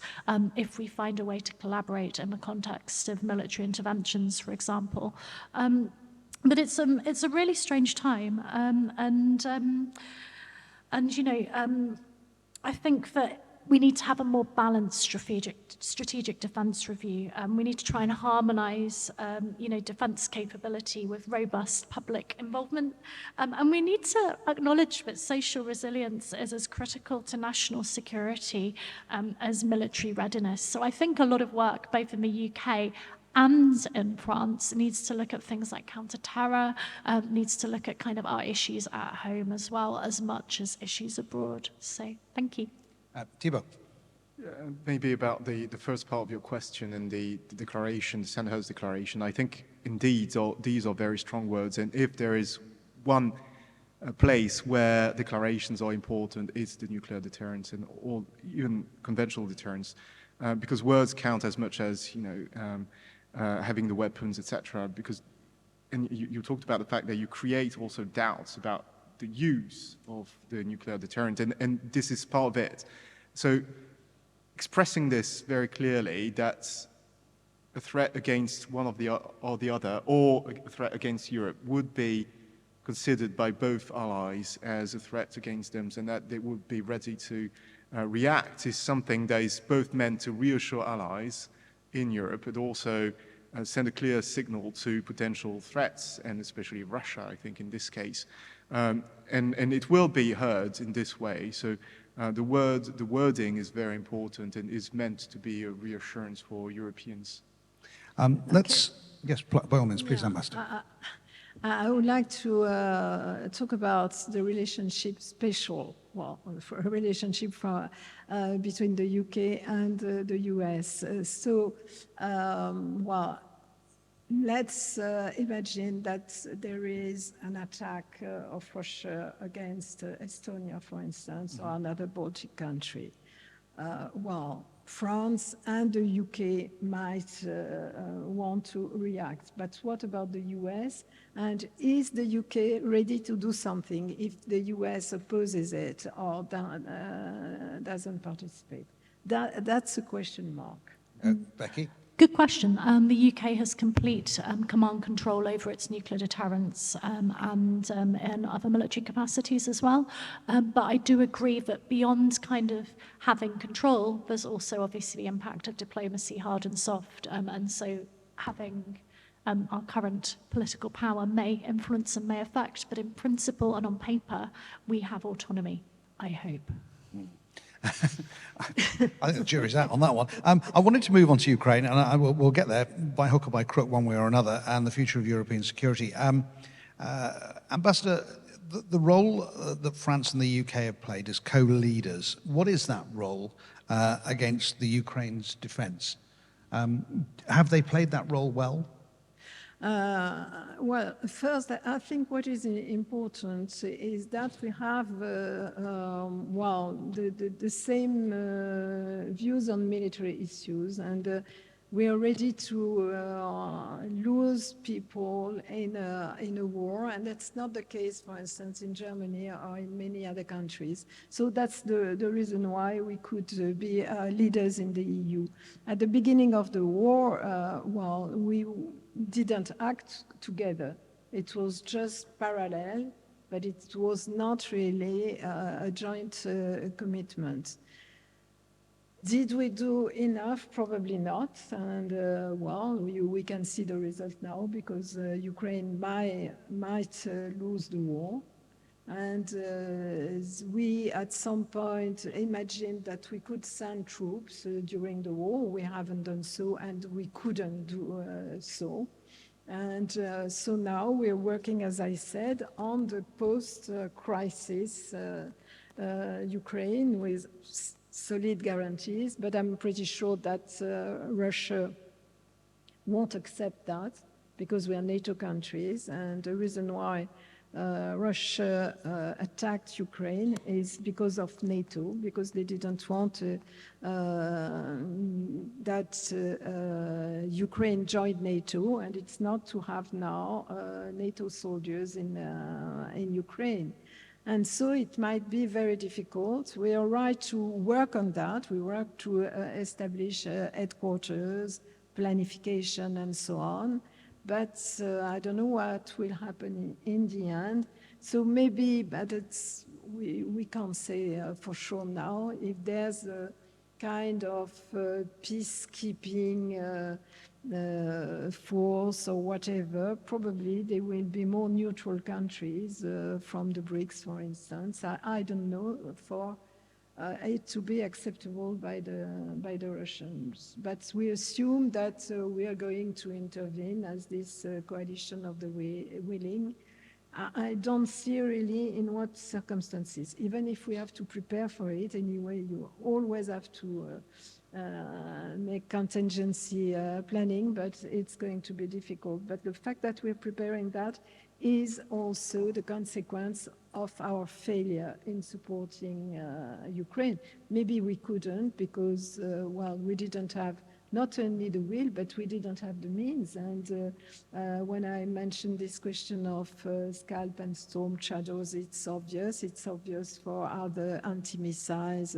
if we find a way to collaborate in the context of military interventions, for example. But it's a really strange time, I think that we need to have a more balanced strategic defence review. We need to try and harmonise, defence capability with robust public involvement. And we need to acknowledge that social resilience is as critical to national security as military readiness. So I think a lot of work, both in the UK and in France, needs to look at things like counter-terror, needs to look at kind of our issues at home as well, as much as issues abroad. So, thank you. Thibault. Maybe about the first part of your question and the declaration, the Sandhurst Declaration. I think indeed these are very strong words, and if there is one place where declarations are important, it's the nuclear deterrence and all, even conventional deterrence, because words count as much as having the weapons, etc. Because, and you talked about the fact that you create also doubts about the use of the nuclear deterrent, and this is part of it. So expressing this very clearly, that a threat against one of the other, or a threat against Europe, would be considered by both allies as a threat against them, and that they would be ready to react, is something that is both meant to reassure allies in Europe, but also send a clear signal to potential threats, and especially Russia, I think, in this case. And it will be heard in this way. So the wording is very important and is meant to be a reassurance for Europeans. Let's, yes, by all means, please, Ambassador. I would like to talk about the relationship for a relationship between the UK and the US. Let's imagine that there is an attack of Russia against Estonia, for instance, or another Baltic country. France and the UK might want to react, but what about the US? And is the UK ready to do something if the US opposes it or doesn't participate? That's a question mark. Becky? Good question. The UK has complete command control over its nuclear deterrence and other military capacities as well. But I do agree that beyond kind of having control, there's also obviously the impact of diplomacy, hard and soft. And so having our current political power may influence and may affect, but in principle and on paper, we have autonomy, I hope. I think the jury's out on that one. I wanted to move on to Ukraine, and we'll get there by hook or by crook, one way or another, and the future of European security. Ambassador, the role that France and the UK have played as co-leaders, what is that role against the Ukraine's defence? Have they played that role well? First, I think what is important is that we have, the same views on military issues, and we are ready to lose people in a war, and that's not the case, for instance, in Germany or in many other countries. So that's the reason why we could be leaders in the EU. At the beginning of the war, we didn't act together. It was just parallel, but it was not really a joint commitment. Did we do enough? Probably not. And we can see the result now because Ukraine might lose the war. And we at some point imagined that we could send troops during the war. We haven't done so, and we couldn't do so. And so now we're working, as I said, on the post-crisis Ukraine with solid guarantees, but I'm pretty sure that Russia won't accept that because we are NATO countries, and the reason why Russia attacked Ukraine is because of NATO, because they didn't want that Ukraine joined NATO, and it's not to have now NATO soldiers in Ukraine. And so it might be very difficult. We are right to work on that. We work to establish headquarters, planification, and so on. But I don't know what will happen in the end. So maybe, but we can't say for sure now. If there's a kind of peacekeeping force or whatever, probably there will be more neutral countries from the BRICS, for instance. I don't know for it to be acceptable by the Russians. But we assume that we are going to intervene as this coalition of the willing. I don't see really in what circumstances. Even if we have to prepare for it, anyway, you always have to make contingency planning, but it's going to be difficult. But the fact that we're preparing that is also the consequence of our failure in supporting Ukraine. Maybe we couldn't because, we didn't have not only the will, but we didn't have the means. And when I mentioned this question of scalp and storm shadows, it's obvious. It's obvious for other anti-missiles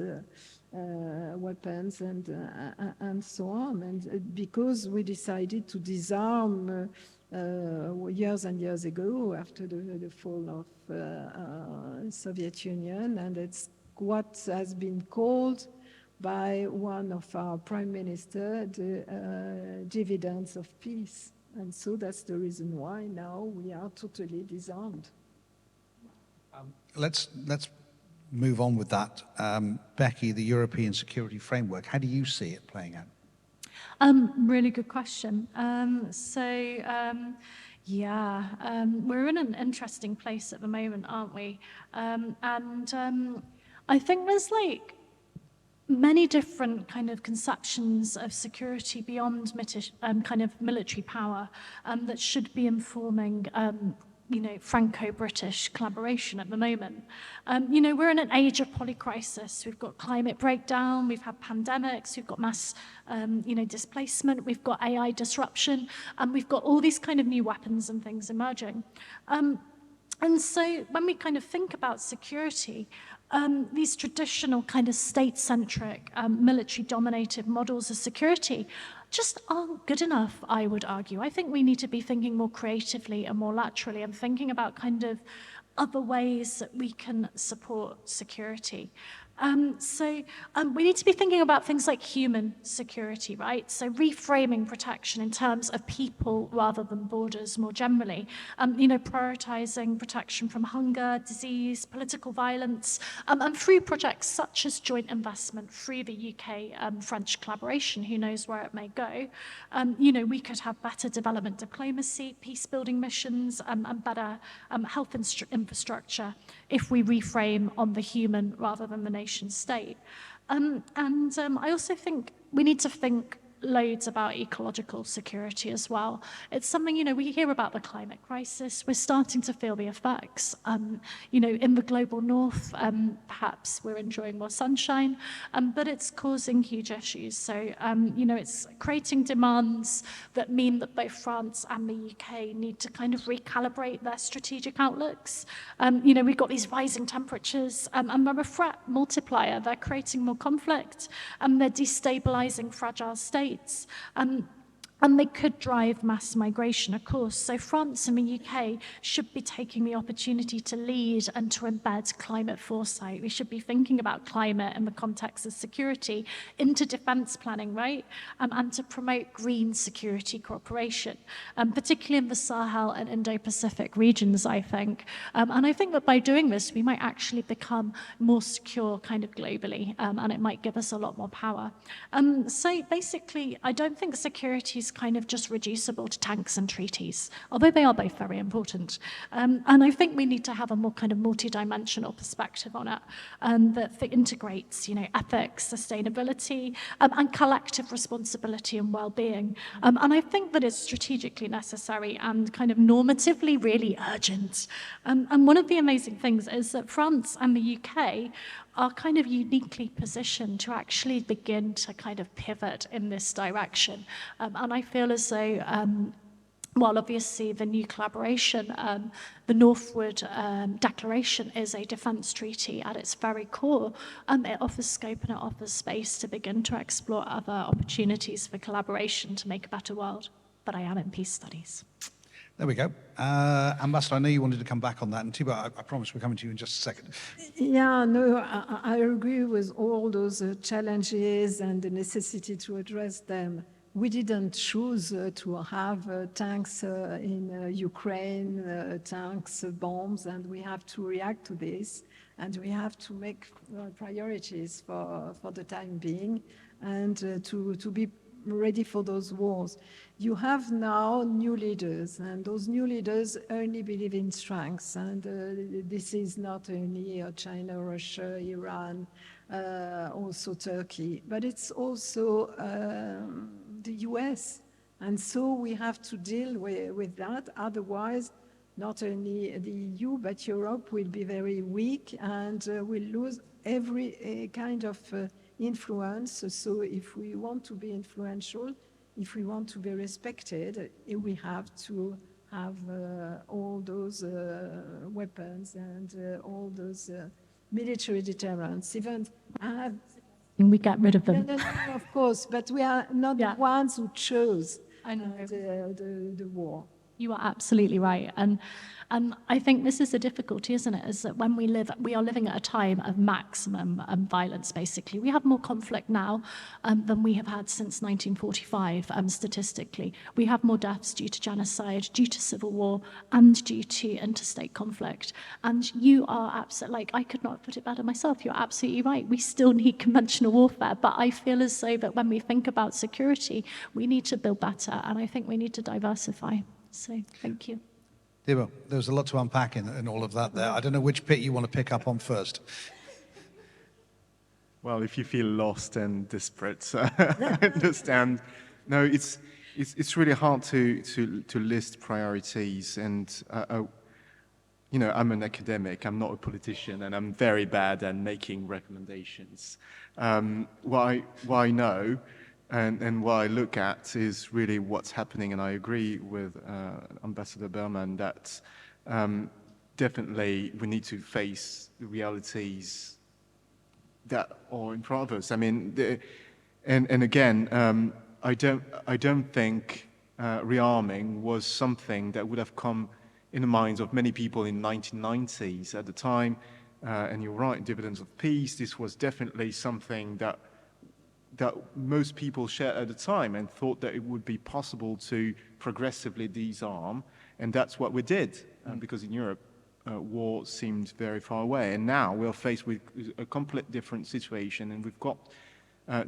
weapons and so on. And because we decided to disarm years and years ago after the fall of Soviet Union, and it's what has been called by one of our prime minister the dividends of peace. And so that's the reason why now we are totally disarmed. Let's move on with that. Becky, the European security framework, how do you see it playing out? Really good question. We're in an interesting place at the moment, aren't we? I think there's like many different kind of conceptions of security beyond kind of military power that should be informing Franco-British collaboration at the moment. We're in an age of polycrisis. We've got climate breakdown, we've had pandemics, we've got mass, displacement, we've got AI disruption, and we've got all these kind of new weapons and things emerging. And so when we kind of think about security, these traditional kind of state-centric, military-dominated models of security just aren't good enough, I would argue. I think we need to be thinking more creatively and more laterally and thinking about kind of other ways that we can support security. We need to be thinking about things like human security, right? So reframing protection in terms of people rather than borders more generally. Prioritizing protection from hunger, disease, political violence, and through projects such as joint investment through the UK-French collaboration, who knows where it may go. We could have better development diplomacy, peace-building missions, and better health infrastructure if we reframe on the human rather than the nation state. I also think we need to think loads about ecological security as well. It's something, we hear about the climate crisis. We're starting to feel the effects. In the global north, perhaps we're enjoying more sunshine, but it's causing huge issues. So, it's creating demands that mean that both France and the UK need to kind of recalibrate their strategic outlooks. We've got these rising temperatures, and they're a threat multiplier. They're creating more conflict, and they're destabilizing fragile states. And they could drive mass migration, of course. So France and the UK should be taking the opportunity to lead and to embed climate foresight. We should be thinking about climate in the context of security into defense planning, right? And to promote green security cooperation, particularly in the Sahel and Indo-Pacific regions, I think. And I think that by doing this, we might actually become more secure kind of globally, and it might give us a lot more power. So basically, I don't think security is kind of just reducible to tanks and treaties, although they are both very important. And I think we need to have a more kind of multidimensional perspective on it that integrates, ethics, sustainability, and collective responsibility and well-being. And I think that it's strategically necessary and kind of normatively really urgent. And one of the amazing things is that France and the UK are kind of uniquely positioned to actually begin to kind of pivot in this direction. And I feel as though, while obviously the new collaboration, the Northwood Declaration is a defence treaty at its very core, it offers scope and it offers space to begin to explore other opportunities for collaboration to make a better world. But I am in peace studies. There we go. Ambassador, I know you wanted to come back on that, and Thibaut, I promise we're coming to you in just a second. Yeah, no, I agree with all those challenges and the necessity to address them. We didn't choose to have tanks in Ukraine, tanks, bombs, and we have to react to this, and we have to make priorities for the time being, and to be ready for those wars. You have now new leaders, and those new leaders only believe in strengths. And this is not only China, Russia, Iran, also Turkey, but it's also the US. And so we have to deal with that. Otherwise, not only the EU, but Europe will be very weak and will lose every kind of influence. So if we want to be influential, if we want to be respected, we have to have all those weapons and all those military deterrents. Even we get rid of them. No, of course, but we are not the ones who chose I know. the war. You are absolutely right. And I think this is a difficulty, isn't it? Is that when we are living at a time of maximum violence, basically. We have more conflict now than we have had since 1945, statistically. We have more deaths due to genocide, due to civil war, and due to interstate conflict. And you are absolutely, like, I could not have put it better myself. You're absolutely right. We still need conventional warfare, but I feel as though that when we think about security, we need to build better, and I think we need to diversify. So, thank you. Thibaut, there's a lot to unpack in all of that there. I don't know which bit you want to pick up on first. Well, if you feel lost and desperate, I understand. No, it's really hard to list priorities, and you know, I'm an academic. I'm not a politician, and I'm very bad at making recommendations. What I know. And what I look at is really what's happening, and I agree with Ambassador Berman that definitely we need to face the realities that are in front of us. I mean, and again, I don't think rearming was something that would have come in the minds of many people in the 1990s at the time. And you're right, dividends of peace. This was definitely something that most people shared at the time and thought that it would be possible to progressively disarm. And that's what we did, because in Europe, war seemed very far away. And now we're faced with a completely different situation, and we've got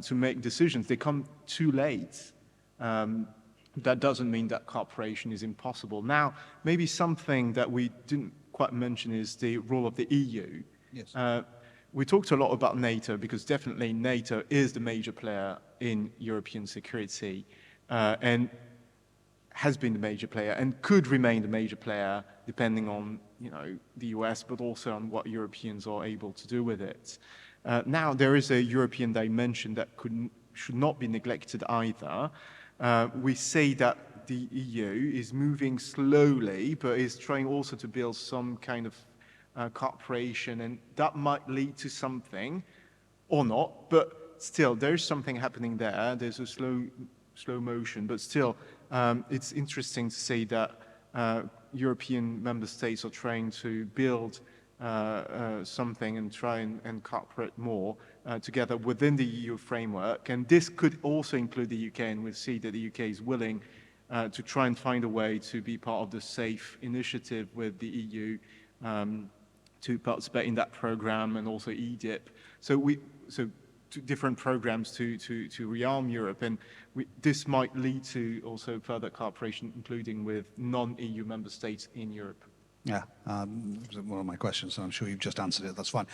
to make decisions. They come too late. That doesn't mean that cooperation is impossible. Now, maybe something that we didn't quite mention is the role of the EU. Yes. We talked a lot about NATO because definitely NATO is the major player in European security and has been the major player and could remain the major player depending on, you know, the US, but also on what Europeans are able to do with it. Now, there is a European dimension that should not be neglected either. We say that the EU is moving slowly, but is trying also to build some kind of cooperation, and that might lead to something or not, but still there's something happening there. There's a slow motion, but still it's interesting to say that European member states are trying to build something and try and cooperate more together within the EU framework, and this could also include the UK, and we see that the UK is willing to try and find a way to be part of the SAFE initiative with the EU to participate in that program, and also EDIP. So two different programs to rearm Europe, and this might lead to also further cooperation, including with non-EU member states in Europe. Yeah, it was one of my questions, so I'm sure you've just answered it. That's fine.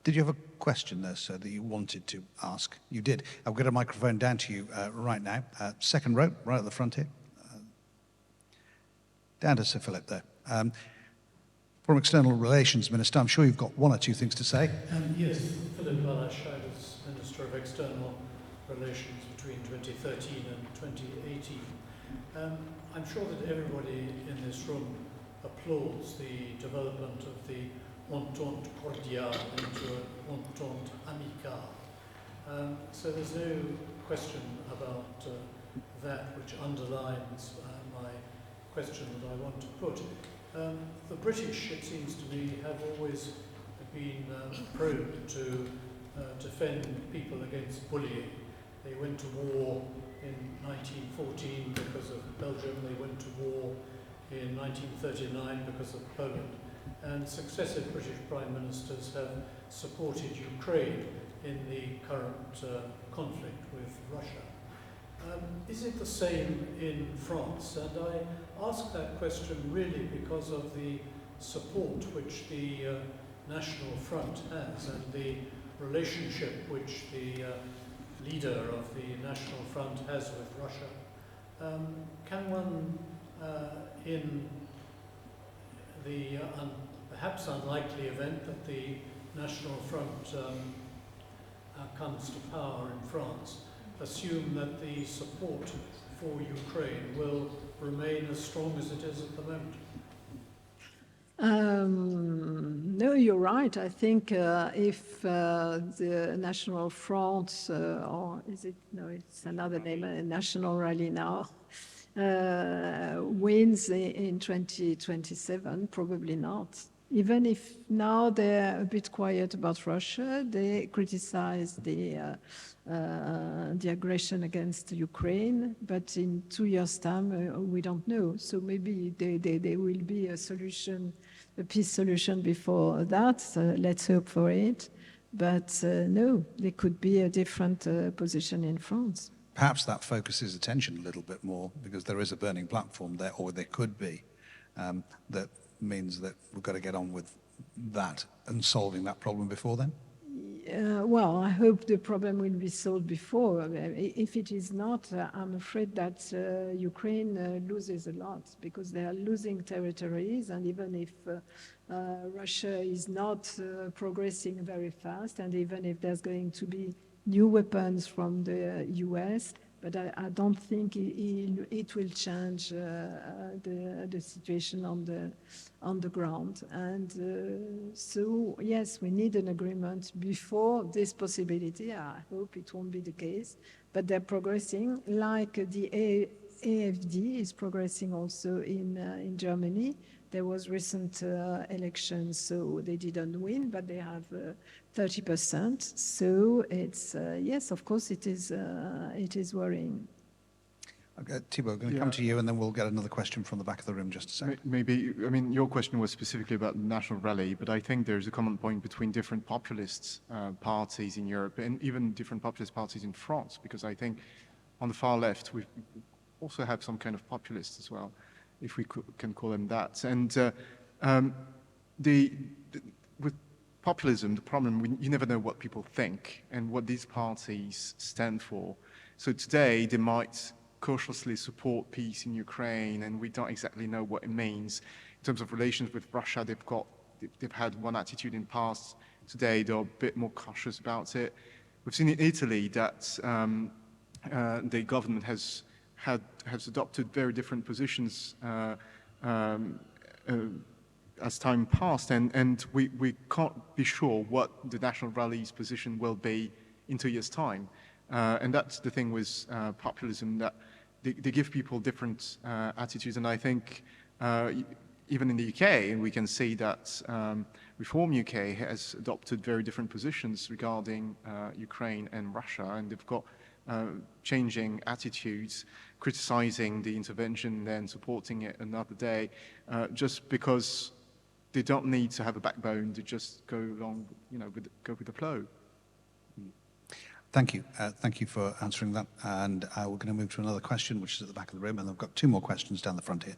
Did you have a question there, sir, that you wanted to ask? You did. I'll get a microphone down to you right now. Second row, right at the front here. Down to Sir Philip there. Foreign External Relations Minister, I'm sure you've got one or two things to say. Yes, Philip Balash, I was Minister of External Relations between 2013 and 2018. I'm sure that everybody in this room applauds the development of the Entente Cordiale into an Entente Amicale. So there's no question about that, which underlines my question that I want to put. The British, it seems to me, have always been prone to defend people against bullying. They went to war in 1914 because of Belgium, they went to war in 1939 because of Poland, and successive British Prime Ministers have supported Ukraine in the current conflict with Russia. Is it the same in France? And I ask that question really because of the support which the National Front has and the relationship which the leader of the National Front has with Russia. Can one, in the perhaps unlikely event that the National Front comes to power in France, assume that the support for Ukraine will remain as strong as it is at the moment? No, you're right. I think if the National Front, or is it, no, it's another name, National Rally now, Greens in 2027? Probably not. Even if now they're a bit quiet about Russia, they criticize the aggression against Ukraine, but in 2 years' time, we don't know. So maybe there will be a solution, a peace solution before that. Let's hope for it. But no, there could be a different position in France. Perhaps that focuses attention a little bit more because there is a burning platform there, or there could be, that means that we've got to get on with that and solving that problem before then? Well, I hope the problem will be solved before. If it is not, I'm afraid that Ukraine loses a lot because they are losing territories, and even if Russia is not progressing very fast, and even if there's going to be new weapons from the US, but I don't think it will change the situation on the ground. And so, yes, we need an agreement before this possibility. I hope it won't be the case, but they're progressing, like the AfD is progressing also in Germany. There was recent elections, so they didn't win, but they have 30%. So it's yes, of course, it is worrying. Okay, Thibault, going to come to you, and then we'll get another question from the back of the room just a second. Maybe, I mean, your question was specifically about the National Rally, but I think there's a common point between different populist parties in Europe and even different populist parties in France, because I think on the far left, we also have some kind of populists as well, if we can call them that. And with populism, the problem, you never know what people think and what these parties stand for. So today, they might cautiously support peace in Ukraine, and we don't exactly know what it means. In terms of relations with Russia, they've had one attitude in the past. Today, they're a bit more cautious about it. We've seen in Italy that the government has adopted very different positions as time passed, and we can't be sure what the National Rally's position will be in 2 years' time. And that's the thing with populism, that they give people different attitudes. And I think even in the UK, we can see that Reform UK has adopted very different positions regarding Ukraine and Russia, and they've got changing attitudes, criticizing the intervention, then supporting it another day, just because they don't need to have a backbone to just go along, go with the flow. Thank you. Thank you for answering that. And we're going to move to another question, which is at the back of the room, and I've got two more questions down the front here.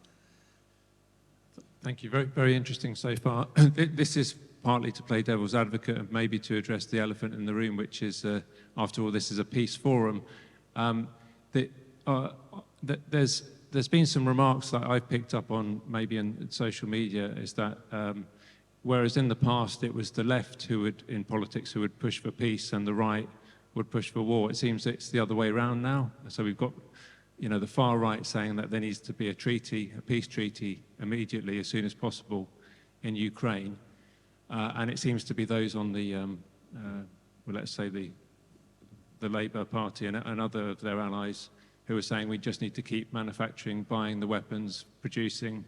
Thank you. Very, very interesting so far. This is partly to play devil's advocate and maybe to address the elephant in the room, which is, after all, this is a peace forum. There's been some remarks that I've picked up on, maybe in social media, is that whereas in the past it was the left in politics who would push for peace and the right would push for war, it seems it's the other way around now. So we've got, the far right saying that there needs to be a peace treaty immediately, as soon as possible, in Ukraine, and it seems to be those on the, let's say the Labour Party and other of their allies who are saying we just need to keep manufacturing, buying the weapons, producing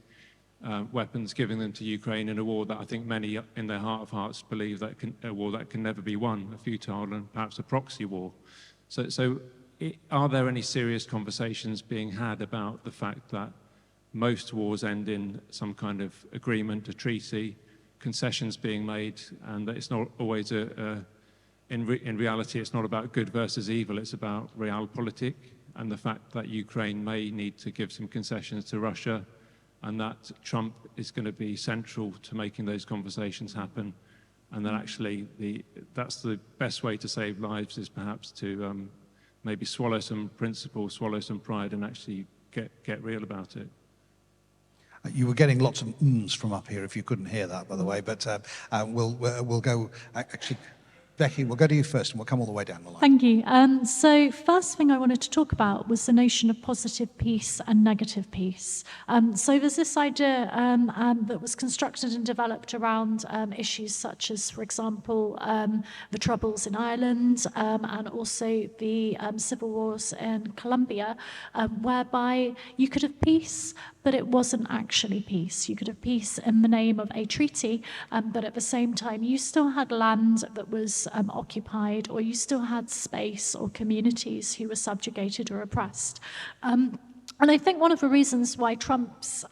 weapons, giving them to Ukraine in a war that I think many in their heart of hearts believe that a war that can never be won, a futile and perhaps a proxy war. So are there any serious conversations being had about the fact that most wars end in some kind of agreement, a treaty, concessions being made, and that it's not always in reality, it's not about good versus evil, it's about realpolitik, and the fact that Ukraine may need to give some concessions to Russia, and that Trump is going to be central to making those conversations happen, and that actually that's the best way to save lives is perhaps to maybe swallow some principle, swallow some pride, and actually get real about it. You were getting lots of ums from up here, if you couldn't hear that, by the way, but we'll go, actually, Becky, we'll go to you first, and we'll come all the way down the line. Thank you. So first thing I wanted to talk about was the notion of positive peace and negative peace. So there's this idea that was constructed and developed around issues such as, for example, the Troubles in Ireland and also the civil wars in Colombia, whereby you could have peace, but it wasn't actually peace. You could have peace in the name of a treaty, but at the same time, you still had land that was occupied, or you still had space or communities who were subjugated or oppressed. And I think one of the reasons why Trump's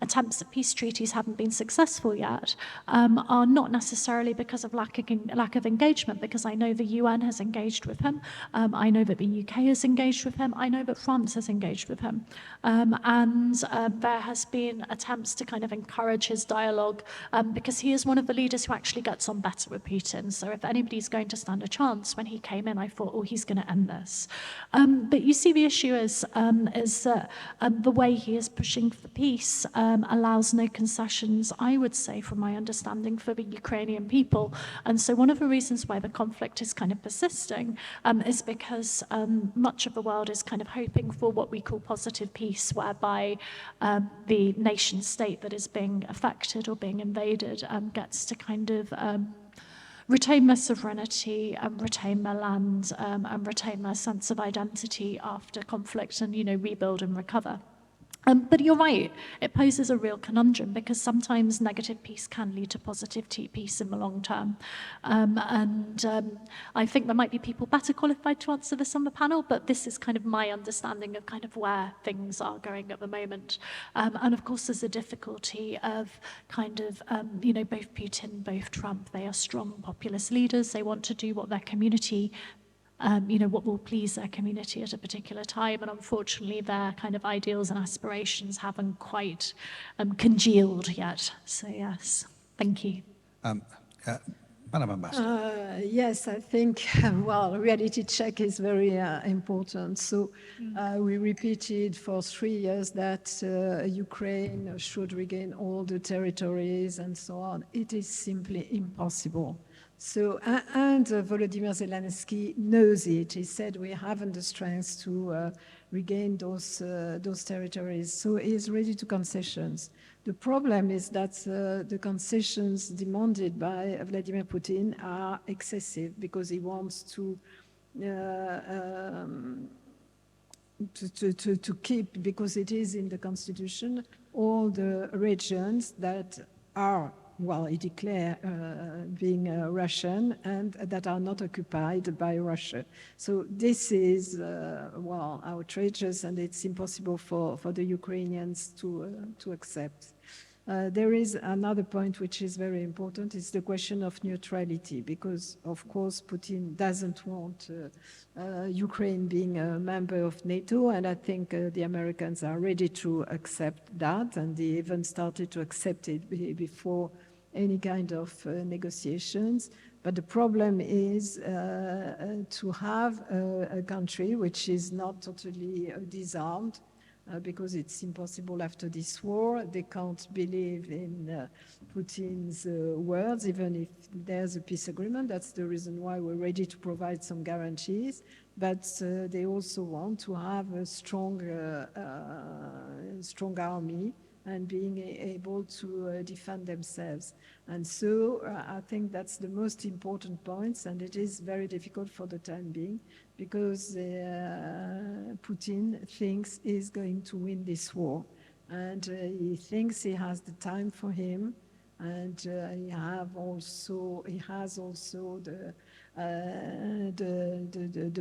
attempts at peace treaties haven't been successful yet are not necessarily because of lack of engagement, because I know the UN has engaged with him, I know that the UK has engaged with him, I know that France has engaged with him. And there has been attempts to kind of encourage his dialogue because he is one of the leaders who actually gets on better with Putin. So if anybody's going to stand a chance, when he came in, I thought, oh, he's going to end this. But you see, the issue is that the way he is pushing for peace allows no concessions, I would say, from my understanding, for the Ukrainian people. And so one of the reasons why the conflict is kind of persisting is because much of the world is kind of hoping for what we call positive peace, whereby the nation state that is being affected or being invaded gets to kind of retain their sovereignty and retain their land and retain their sense of identity after conflict and, rebuild and recover. But you're right, it poses a real conundrum because sometimes negative peace can lead to positive peace in the long term. I think there might be people better qualified to answer this on the panel, but this is kind of my understanding of kind of where things are going at the moment. And of course, there's a difficulty of kind of, both Putin, both Trump, they are strong populist leaders. They want to do what their community what will please their community at a particular time. And unfortunately, their kind of ideals and aspirations haven't quite congealed yet. So yes, thank you. Madam Ambassador. Yes, I think, reality check is very important. So we repeated for 3 years that Ukraine should regain all the territories and so on. It is simply impossible. So, and Volodymyr Zelensky knows it. He said we haven't the strength to regain those territories. So he's ready to concessions. The problem is that the concessions demanded by Vladimir Putin are excessive because he wants to keep, because it is in the constitution, all the regions that are, he declared being Russian and that are not occupied by Russia. So this is, outrageous, and it's impossible for the Ukrainians to accept. There is another point which is very important, it's the question of neutrality, because of course Putin doesn't want Ukraine being a member of NATO, and I think the Americans are ready to accept that, and they even started to accept it before any kind of negotiations. But the problem is to have a country which is not totally disarmed, because it's impossible after this war. They can't believe in Putin's words, even if there's a peace agreement. That's the reason why we're ready to provide some guarantees. But they also want to have a strong army and being able to defend themselves. And so I think that's the most important points, and it is very difficult for the time being, because Putin thinks he's going to win this war. And he thinks he has the time for him, and he has also the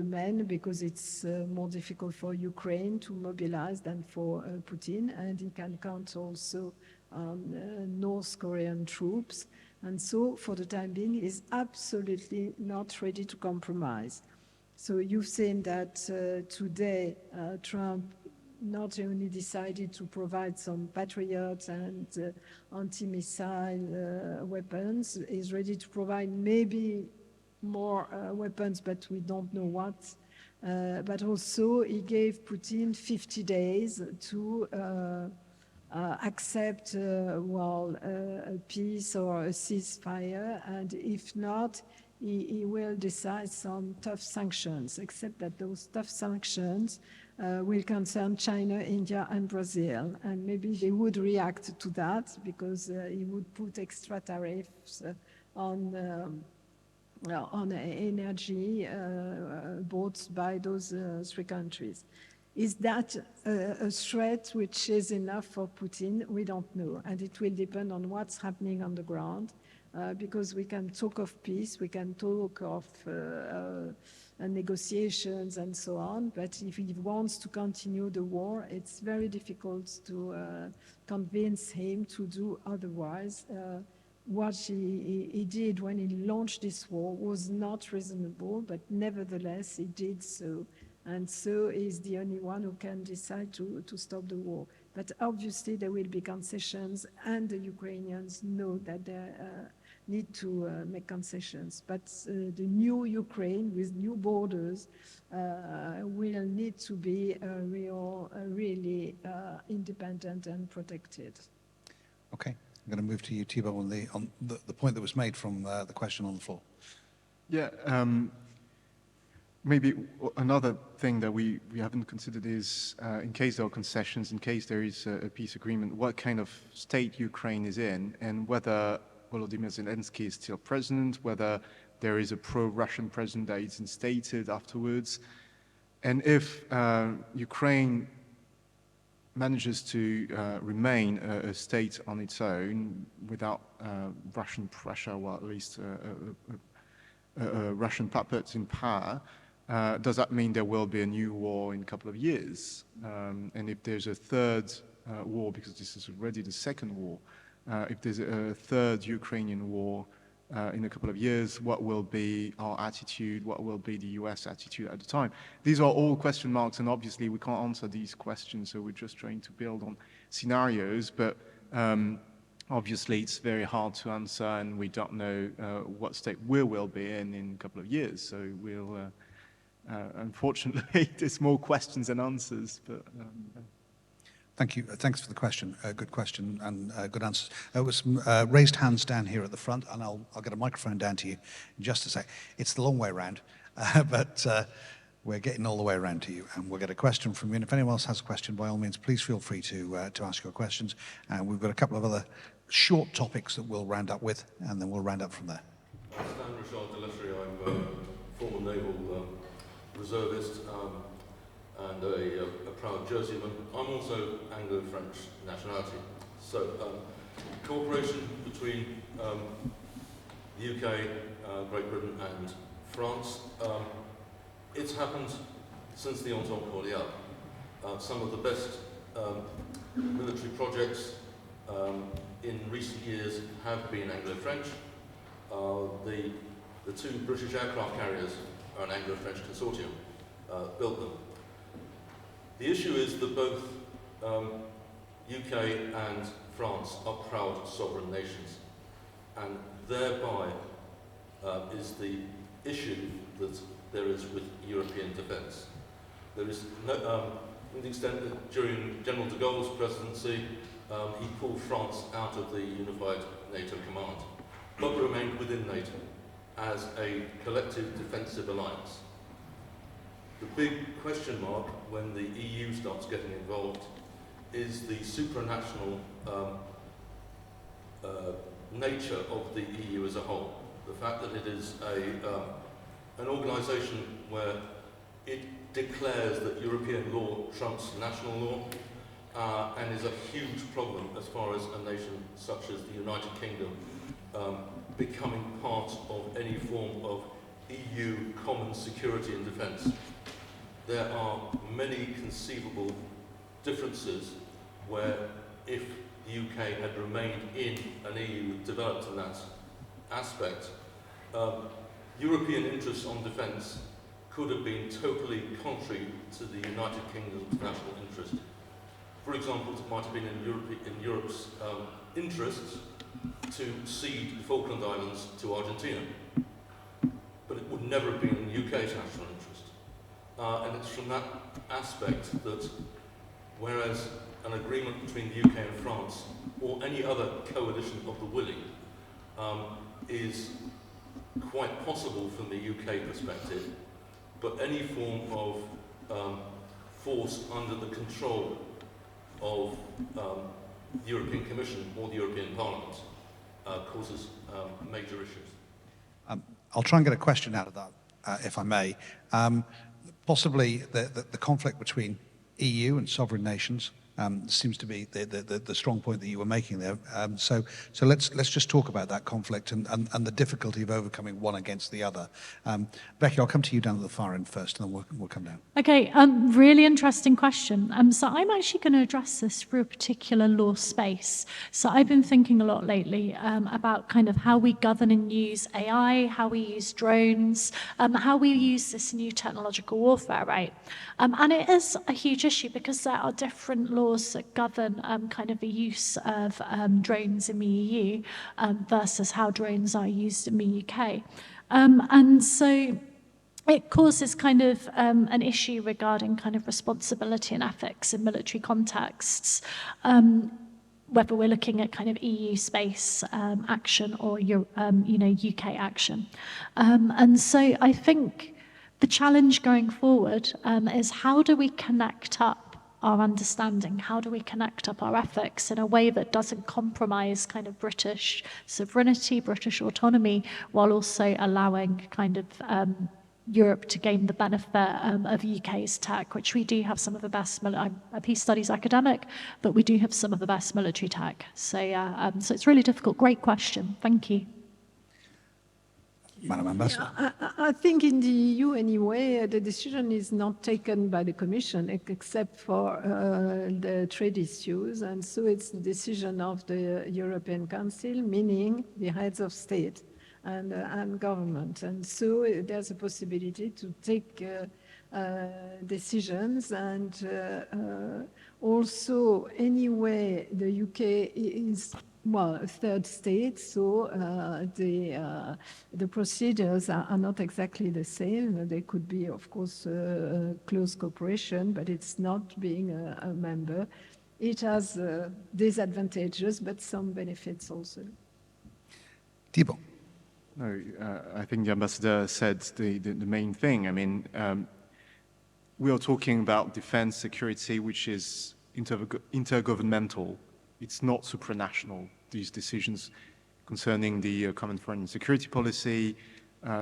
men, because it's more difficult for Ukraine to mobilize than for Putin, and he can count also on North Korean troops. And so for the time being, he's absolutely not ready to compromise. So you've seen that today Trump not only decided to provide some Patriots and anti-missile weapons, is ready to provide maybe more weapons, but we don't know what. But also he gave Putin 50 days to accept a peace or a ceasefire, and if not, he will decide some tough sanctions, except that those tough sanctions will concern China, India, and Brazil. And maybe they would react to that because he would put extra tariffs on energy bought by those three countries. Is that a threat which is enough for Putin? We don't know. And it will depend on what's happening on the ground, because we can talk of peace, we can talk of negotiations and so on, but if he wants to continue the war, it's very difficult to convince him to do otherwise. What he did when he launched this war was not reasonable, but nevertheless he did so. And so he's the only one who can decide to stop the war. But obviously there will be concessions, and the Ukrainians know that they need to make concessions. But the new Ukraine with new borders will need to be really independent and protected. Okay, I'm going to move to you, Thibault, on the point that was made from the question on the floor. Yeah, maybe another thing that we haven't considered is, in case there are concessions, in case there is a peace agreement, what kind of state Ukraine is in, and whether Volodymyr Zelensky is still president, whether there is a pro-Russian president that is instated afterwards, and if Ukraine manages to remain a state on its own without Russian pressure, or at least Russian puppets in power, does that mean there will be a new war in a couple of years? And if there's a third war, because this is already the second war, if there's a third Ukrainian war in a couple of years, what will be our attitude? What will be the US attitude at the time? These are all question marks, and obviously we can't answer these questions, so we're just trying to build on scenarios, but obviously it's very hard to answer, and we don't know what state we will be in a couple of years, so we'll unfortunately, there's more questions than answers, but... Thank you. Thanks for the question. Good question and good answers. There was some raised hands down here at the front, and I'll get a microphone down to you in just a sec. It's the long way around, but we're getting all the way around to you, and we'll get a question from you. And if anyone else has a question, by all means, please feel free to ask your questions. And we've got a couple of other short topics that we'll round up with, and then we'll round up from there. I'm Stan Richard Delettery. I'm a former naval reservist and a proud Jerseyman. I'm also Anglo-French nationality. So cooperation between the UK, Great Britain and France, it's happened since the Entente Cordiale. Some of the best military projects in recent years have been Anglo-French. The two British aircraft carriers are an Anglo-French consortium, built them. The issue is that both UK and France are proud sovereign nations, and thereby is the issue that there is with European defence. There is no, to the extent that during General de Gaulle's presidency, he pulled France out of the unified NATO command, but remained within NATO as a collective defensive alliance. The big question mark when the EU starts getting involved is the supranational nature of the EU as a whole. The fact that it is an organisation where it declares that European law trumps national law and is a huge problem as far as a nation such as the United Kingdom becoming part of any form of EU common security and defence. There are many conceivable differences where if the UK had remained in an EU developed in that aspect, European interests on defence could have been totally contrary to the United Kingdom's national interest. For example, it might have been in Europe's interests to cede the Falkland Islands to Argentina, but it would never have been in the UK's national interest. And it's from that aspect that, whereas an agreement between the UK and France, or any other coalition of the willing, is quite possible from the UK perspective, but any form of force under the control of the European Commission or the European Parliament causes major issues. I'll try and get a question out of that, if I may. Possibly the conflict between EU and sovereign nations seems to be the strong point that you were making there. So let's just talk about that conflict and the difficulty of overcoming one against the other. Becky, I'll come to you down at the far end first, and then we'll come down. Okay, really interesting question. So I'm actually going to address this through a particular law space. So I've been thinking a lot lately about kind of how we govern and use AI, how we use drones, how we use this new technological warfare, right? And it is a huge issue because there are different laws that govern kind of the use of drones in the EU versus how drones are used in the UK. And so it causes kind of an issue regarding kind of responsibility and ethics in military contexts, whether we're looking at kind of EU space action or UK action. And so I think the challenge going forward is how do we connect up our understanding? How do we connect up our ethics in a way that doesn't compromise kind of British sovereignty, British autonomy, while also allowing kind of Europe to gain the benefit of UK's tech, which we do have some of the best. I'm a peace studies academic, but we do have some of the best military tech. So yeah, so it's really difficult. Great question. Thank you. Madam Ambassador. I think in the EU anyway, the decision is not taken by the Commission except for the trade issues. And so it's the decision of the European Council, meaning the heads of state and government. And so there's a possibility to take decisions. And also, anyway, the UK is a third state, so the procedures are not exactly the same. There could be, of course, close cooperation, but it's not being a member. It has disadvantages, but some benefits also. Thibault. No, I think the ambassador said the main thing. I mean, we are talking about defense, security, which is intergovernmental. It's not supranational. These decisions concerning the common foreign and security policy,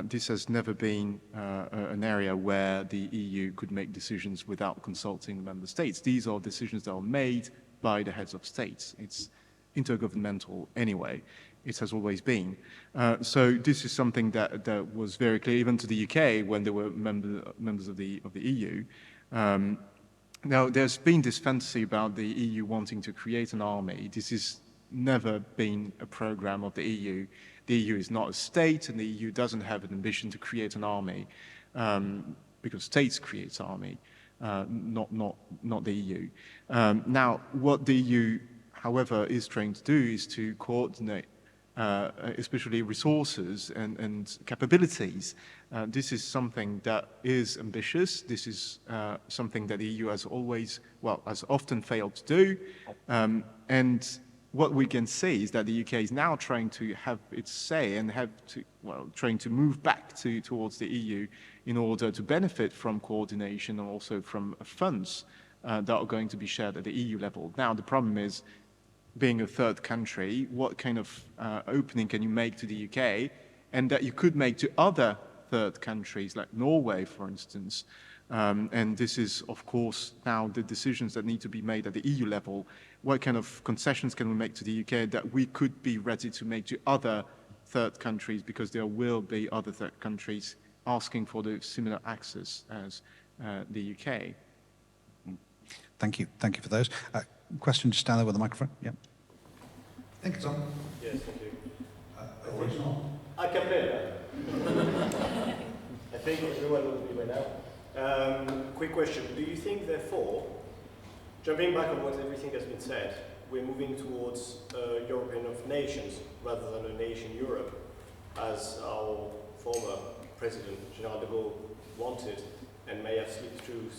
this has never been an area where the EU could make decisions without consulting member states. These are decisions that are made by the heads of states. It's intergovernmental anyway. It has always been. So this is something that was very clear even to the UK when they were members of the EU. Now, there's been this fantasy about the EU wanting to create an army. This has never been a program of the EU. The EU is not a state, and the EU doesn't have an ambition to create an army, because states create army, not the EU. Now, what the EU, however, is trying to do is to coordinate, especially resources and capabilities. This is something that is ambitious. This is something that the EU has has often failed to do. And what we can see is that the UK is now trying to have its say and trying to move back towards the EU in order to benefit from coordination and also from funds that are going to be shared at the EU level. Now, the problem is, being a third country, what kind of opening can you make to the UK, and that you could make to other third countries, like Norway, for instance. And this is, of course, now the decisions that need to be made at the EU level. What kind of concessions can we make to the UK that we could be ready to make to other third countries, because there will be other third countries asking for the similar access as the UK. Thank you for those. Question just down there with the microphone. Yeah. I think it's on. Yes, thank you. It's not. I can play that. I think everyone will be by now. Quick question. Do you think, therefore, jumping back on what everything has been said, we're moving towards a European of nations rather than a nation Europe, as our former president, General de Gaulle, wanted and may have slipped through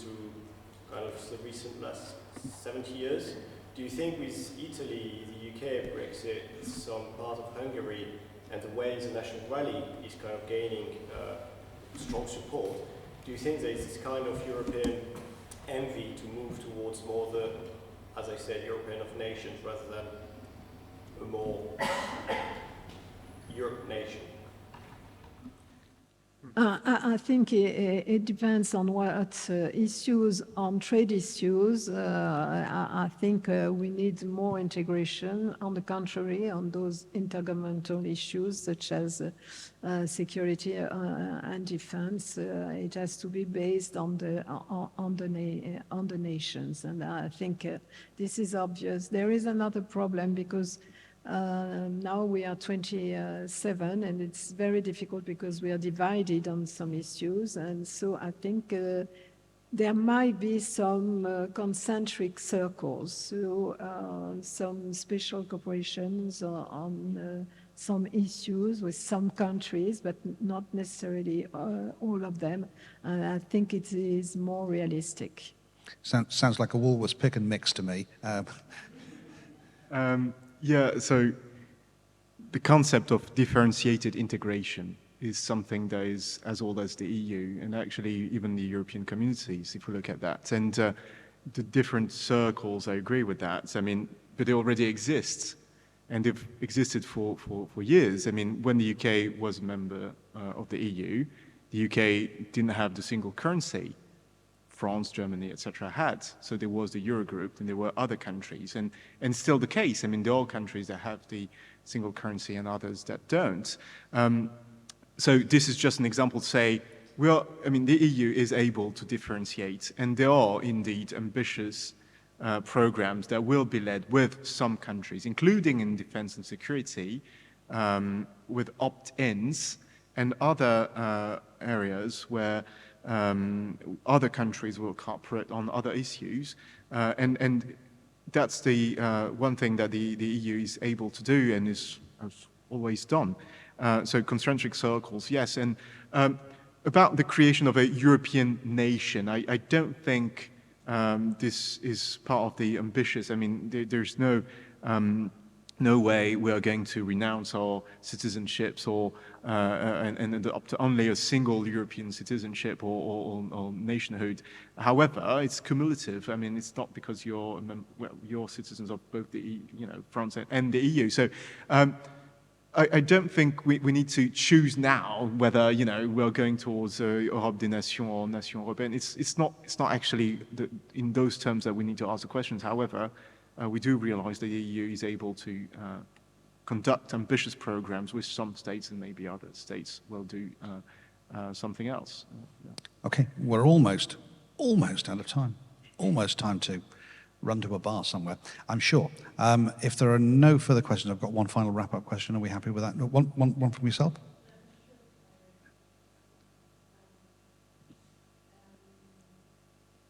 kind of the recent last 70 years? Do you think with Italy, the UK, Brexit, some part of Hungary, and the way the national rally is kind of gaining strong support, do you think there is this kind of European envy to move towards more the, as I said, European of nations rather than a more Europe nation? I think it depends on what issues, on trade issues. I think we need more integration. On the contrary, on those intergovernmental issues such as security and defense, it has to be based on the nations. And I think this is obvious. There is another problem because now we are 27 and it's very difficult because we are divided on some issues, and so I think there might be some concentric circles, so some special cooperations on some issues with some countries, but not necessarily all of them, and I think it is more realistic. Sounds like a Woolworths pick and mix to me. Yeah, so the concept of differentiated integration is something that is as old as the EU and actually even the European communities, if we look at that. And the different circles, I agree with that. I mean, but it already exists and they've existed for years. I mean, when the UK was a member of the EU, the UK didn't have the single currency. France, Germany, etc. had. So there was the Eurogroup and there were other countries, and still the case. I mean, there are countries that have the single currency and others that don't. So this is just an example to say, I mean, the EU is able to differentiate, and there are indeed ambitious programs that will be led with some countries, including in defense and security, with opt-ins and other areas where other countries will cooperate on other issues, and that's the one thing that the EU is able to do and has always done. So concentric circles, yes. And about the creation of a European nation, I don't think this is part of the ambitious. I mean, there's no way we are going to renounce our citizenships or and adopt only a single European citizenship or nationhood. However, it's cumulative. I mean, it's not because you're citizens of both the France and the EU. So I don't think we need to choose now whether we're going towards Europe des Nations or Nation européenne. It's not actually in those terms that we need to ask the questions. However, we do realize that the EU is able to conduct ambitious programs with some states, and maybe other states will do something else. Yeah. Okay, we're almost out of time. Almost time to run to a bar somewhere, I'm sure. If there are no further questions, I've got one final wrap-up question. Are we happy with that? No, one from yourself?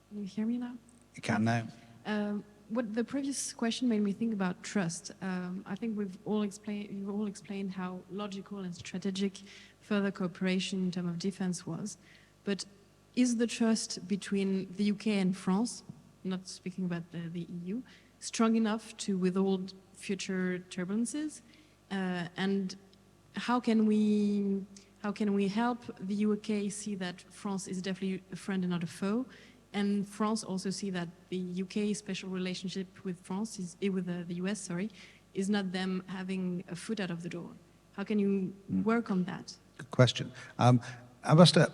Can you hear me now? You can now. What the previous question made me think about trust. I think you've all explained how logical and strategic further cooperation in terms of defense was. But is the trust between the UK and France, not speaking about the EU, strong enough to withhold future turbulences? And how can we help the UK see that France is definitely a friend and not a foe? And France also see that the UK special relationship with France with the US, sorry, is not them having a foot out of the door. How can you work on that? Good question. Ambassador,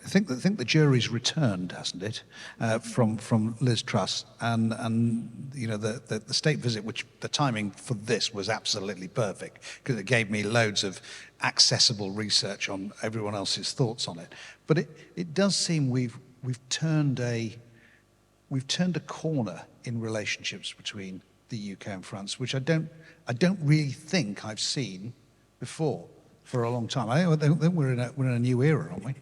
I think the jury's returned, hasn't it, from Liz Truss, and the state visit, which the timing for this was absolutely perfect because it gave me loads of accessible research on everyone else's thoughts on it. But it does seem we've turned a corner in relationships between the UK and France, which I don't really think I've seen before for a long time. I think we're in a new era, aren't we?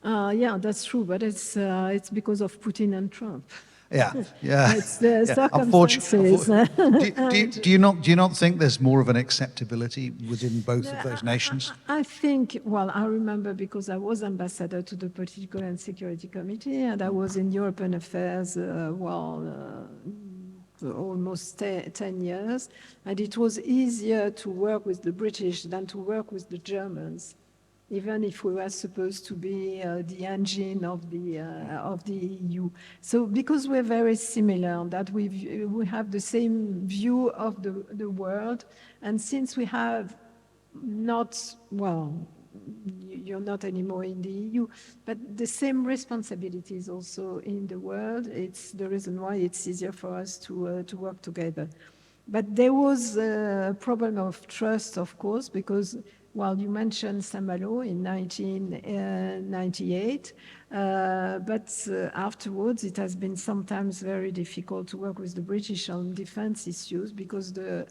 Yeah, that's true, but it's because of Putin and Trump. Yeah. It's the circumstances. Do you not think there's more of an acceptability within both of those nations? I think, well, I remember because I was ambassador to the Political and Security Committee, and I was in European affairs, almost 10 years, and it was easier to work with the British than to work with the Germans, even if we were supposed to be the engine of the EU. So because we're very similar, that we have the same view of the world, and since we have not, well, you're not anymore in the EU, but the same responsibilities also in the world, it's the reason why it's easier for us to work together. But there was a problem of trust, of course, because, well, you mentioned Saint-Malo in 1998, but afterwards it has been sometimes very difficult to work with the British on defense issues because the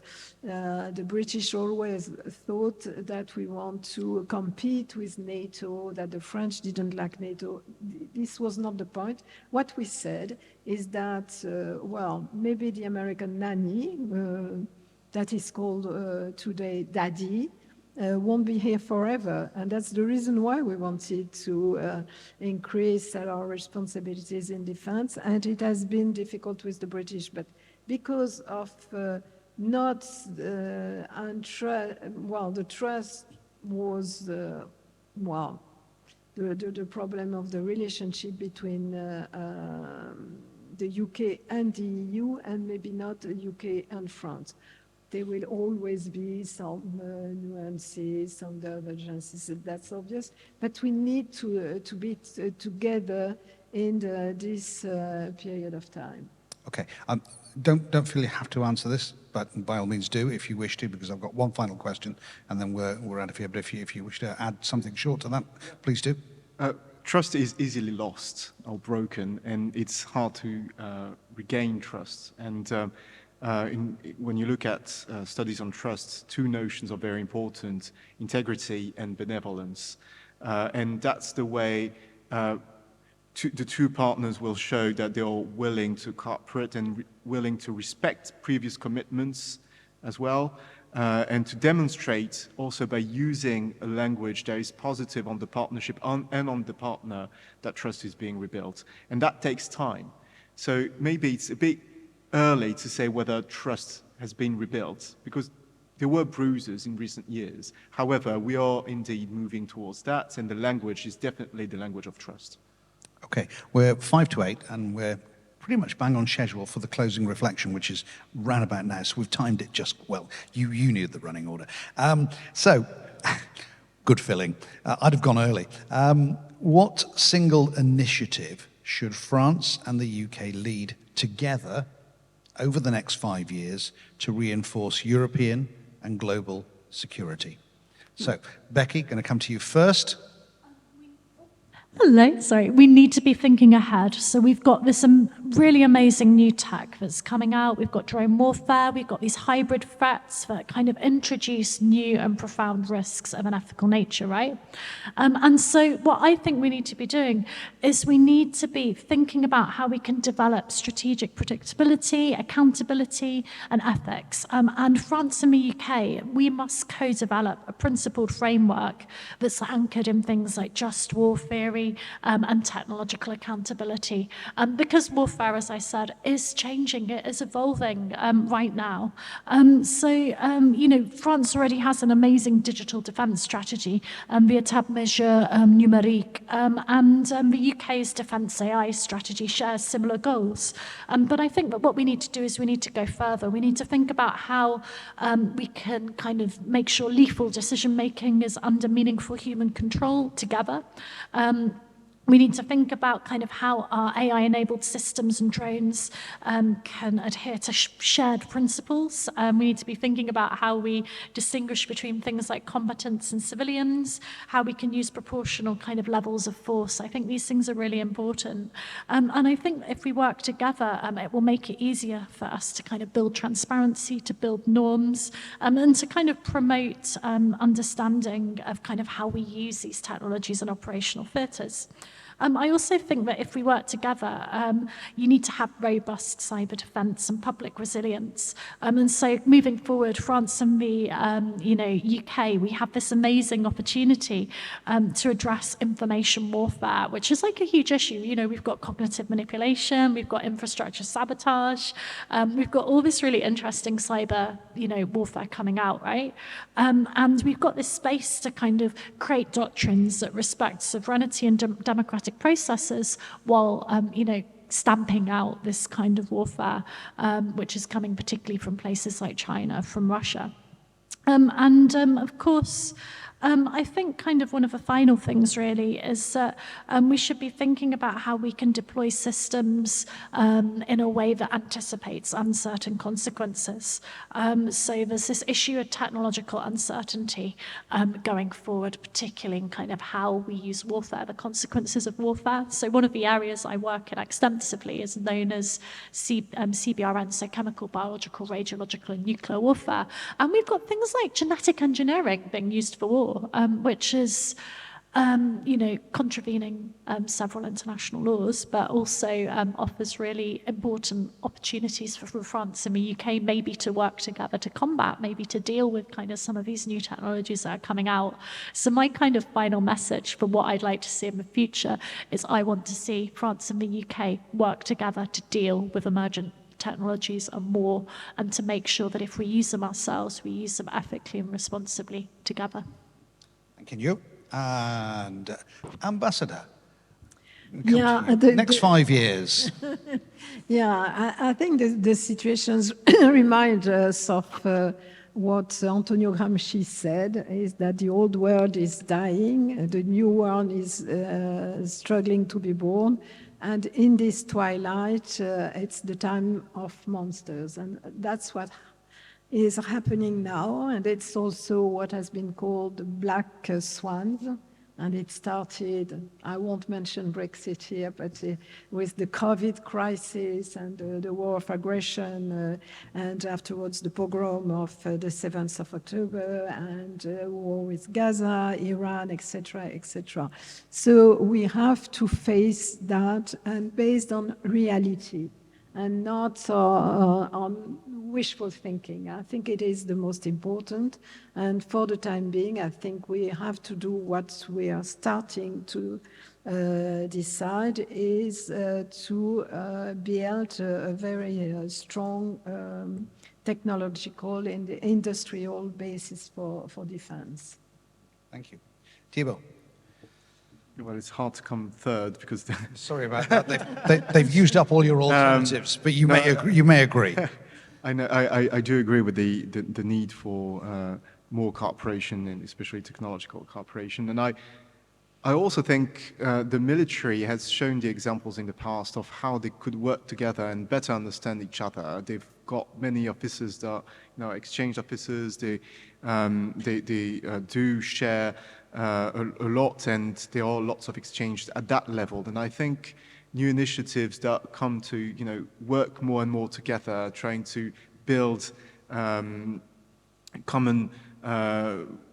British always thought that we want to compete with NATO, that the French didn't like NATO. This was not the point. What we said is that, well, maybe the American nanny, that is called today Daddy, won't be here forever. And that's the reason why we wanted to increase our responsibilities in defense. And it has been difficult with the British, but because of not the trust was, well, the problem of the relationship between the UK and the EU, and maybe not the UK and France. There will always be some nuances, some divergences, that's obvious. But we need to be together in this period of time. Okay. Don't feel you have to answer this, but by all means do if you wish to, because I've got one final question, and then we're out of here. But if you wish to add something short to that, please do. Trust is easily lost or broken, and it's hard to regain trust. And when you look at studies on trust, two notions are very important: integrity and benevolence. And that's the way the two partners will show that they are willing to cooperate and willing to respect previous commitments as well, and to demonstrate also by using a language that is positive on the partnership and on the partner that trust is being rebuilt. And that takes time. So maybe it's a bit early to say whether trust has been rebuilt, because there were bruises in recent years. However, we are indeed moving towards that, and the language is definitely the language of trust. Okay, we're 5 to 8, and we're pretty much bang on schedule for the closing reflection, which is round about now, so we've timed it just well. You knew the running order. So, good filling. I'd have gone early. What single initiative should France and the UK lead together over the next 5 years to reinforce European and global security? So, Becky, going to come to you first. Hello, sorry. We need to be thinking ahead. So we've got this really amazing new tech that's coming out. We've got drone warfare. We've got these hybrid threats that kind of introduce new and profound risks of an ethical nature, right? And so what I think we need to be doing is we need to be thinking about how we can develop strategic predictability, accountability, and ethics. And France and the UK, we must co-develop a principled framework that's anchored in things like just war theory, and technological accountability. Because warfare, as I said, is changing, it is evolving right now. France already has an amazing digital defense strategy, the état measure numérique, and the UK's defense AI strategy shares similar goals. But I think that what we need to do is we need to go further. We need to think about how we can kind of make sure lethal decision-making is under meaningful human control together. We need to think about kind of how our AI-enabled systems and drones can adhere to shared principles. We need to be thinking about how we distinguish between things like combatants and civilians, how we can use proportional kind of levels of force. I think these things are really important. And I think if we work together, it will make it easier for us to kind of build transparency, to build norms, and to kind of promote understanding of kind of how we use these technologies in operational theatres. I also think that if we work together, you need to have robust cyber defence and public resilience. And so moving forward, France and the UK, we have this amazing opportunity to address information warfare, which is like a huge issue. You know, we've got cognitive manipulation, we've got infrastructure sabotage, we've got all this really interesting cyber, warfare coming out, right? And we've got this space to kind of create doctrines that respect sovereignty and democratic processes while, stamping out this kind of warfare, which is coming particularly from places like China, from Russia. Of course, I think kind of one of the final things really is that we should be thinking about how we can deploy systems in a way that anticipates uncertain consequences. So there's this issue of technological uncertainty going forward, particularly in kind of how we use warfare, the consequences of warfare. So one of the areas I work in extensively is known as CBRN, so chemical, biological, radiological, and nuclear warfare. And we've got things like genetic engineering being used for war, which is, contravening several international laws, but also offers really important opportunities for France and the UK, maybe to work together to combat, maybe to deal with kind of some of these new technologies that are coming out. So my kind of final message for what I'd like to see in the future is I want to see France and the UK work together to deal with emergent technologies and more, and to make sure that if we use them ourselves, we use them ethically and responsibly together. Thank you. And Ambassador, next 5 years. Yeah, I think the situations remind us of what Antonio Gramsci said, is that the old world is dying, the new world is struggling to be born. And in this twilight, it's the time of monsters. And that's what is happening now. And it's also what has been called black swans. And it started, I won't mention Brexit here, but with the COVID crisis and the war of aggression, and afterwards the pogrom of the 7th of October, and war with Gaza, Iran, etc., etc. So we have to face that, and based on reality, and not on wishful thinking. I think it is the most important. And for the time being, I think we have to do what we are starting to decide is to build a very strong technological and industrial basis for defense. Thank you. Thibault. Well, it's hard to come third because... Sorry about that. They've used up all your alternatives, but you may agree. I know. I do agree with the need for more cooperation, and especially technological cooperation. And I also think the military has shown the examples in the past of how they could work together and better understand each other. They've got many officers that exchange officers. They do share a lot, and there are lots of exchange at that level. And I think new initiatives that come to work more and more together, trying to build common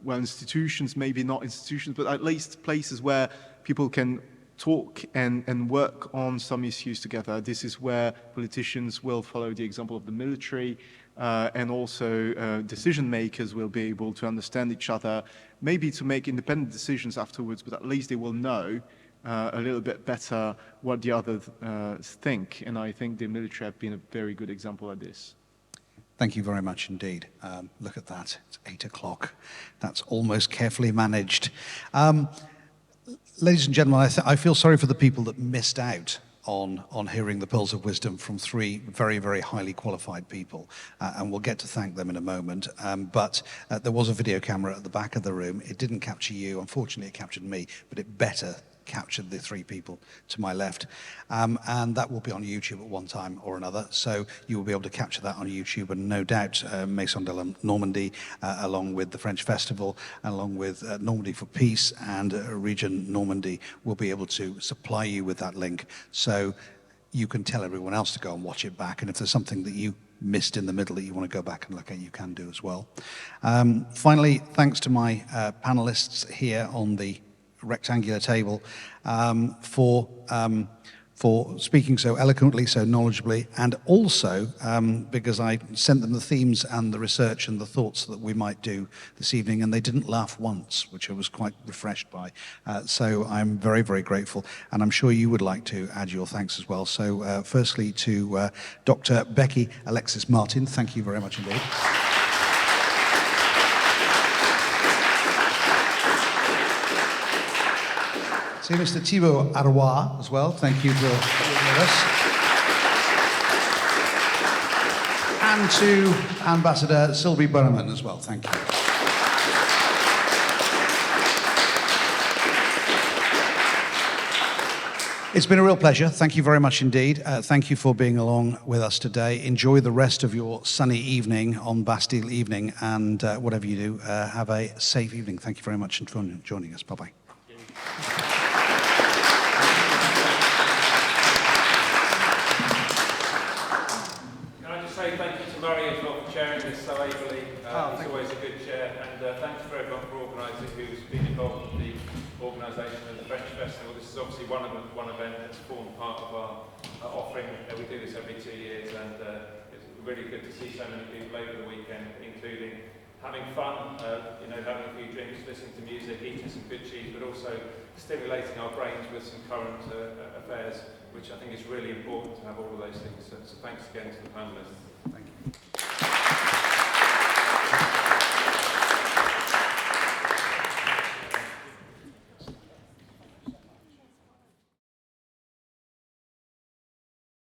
institutions, maybe not institutions, but at least places where people can talk and work on some issues together. This is where politicians will follow the example of the military, and also decision makers will be able to understand each other, maybe to make independent decisions afterwards, but at least they will know a little bit better what the others think. And I think the military have been a very good example of this. Thank you very much indeed. Look at that, it's 8 o'clock. That's almost carefully managed. Ladies and gentlemen, I feel sorry for the people that missed out on hearing the pearls of wisdom from 3 very, very highly qualified people. And we'll get to thank them in a moment. But there was a video camera at the back of the room. It didn't capture you. Unfortunately, it captured me, but it better captured the 3 people to my left. And that will be on YouTube at one time or another. So you will be able to capture that on YouTube. And no doubt, Maison de la Normandie, along with the French Festival, along with Normandy for Peace and Region Normandy, will be able to supply you with that link. So you can tell everyone else to go and watch it back. And if there's something that you missed in the middle that you want to go back and look at, you can do as well. Finally, thanks to my panelists here on the rectangular table, for speaking so eloquently, so knowledgeably, and also because I sent them the themes and the research and the thoughts that we might do this evening, and they didn't laugh once, which I was quite refreshed by. So I'm very, very grateful, and I'm sure you would like to add your thanks as well. So firstly to Dr. Becky Alexis Martin, thank you very much indeed. To Mr. Thibaut Arroy as well, thank you for being with us. And to Ambassador Sylvie Burman as well, thank you. It's been a real pleasure. Thank you very much indeed. Thank you for being along with us today. Enjoy the rest of your sunny evening on Bastille evening, and whatever you do, have a safe evening. Thank you very much for joining us. Bye-bye. Say thank you to Murray as well for chairing this so ably. It's always a good chair, and thanks for everyone for organising who's been involved in the organisation of the French Festival. This is obviously one event that's formed part of our offering. We do this every 2 years, and it's really good to see so many people over the weekend, including having fun, having a few drinks, listening to music, eating some good cheese, but also stimulating our brains with some current affairs, which I think is really important to have all of those things. So thanks again to the panellists.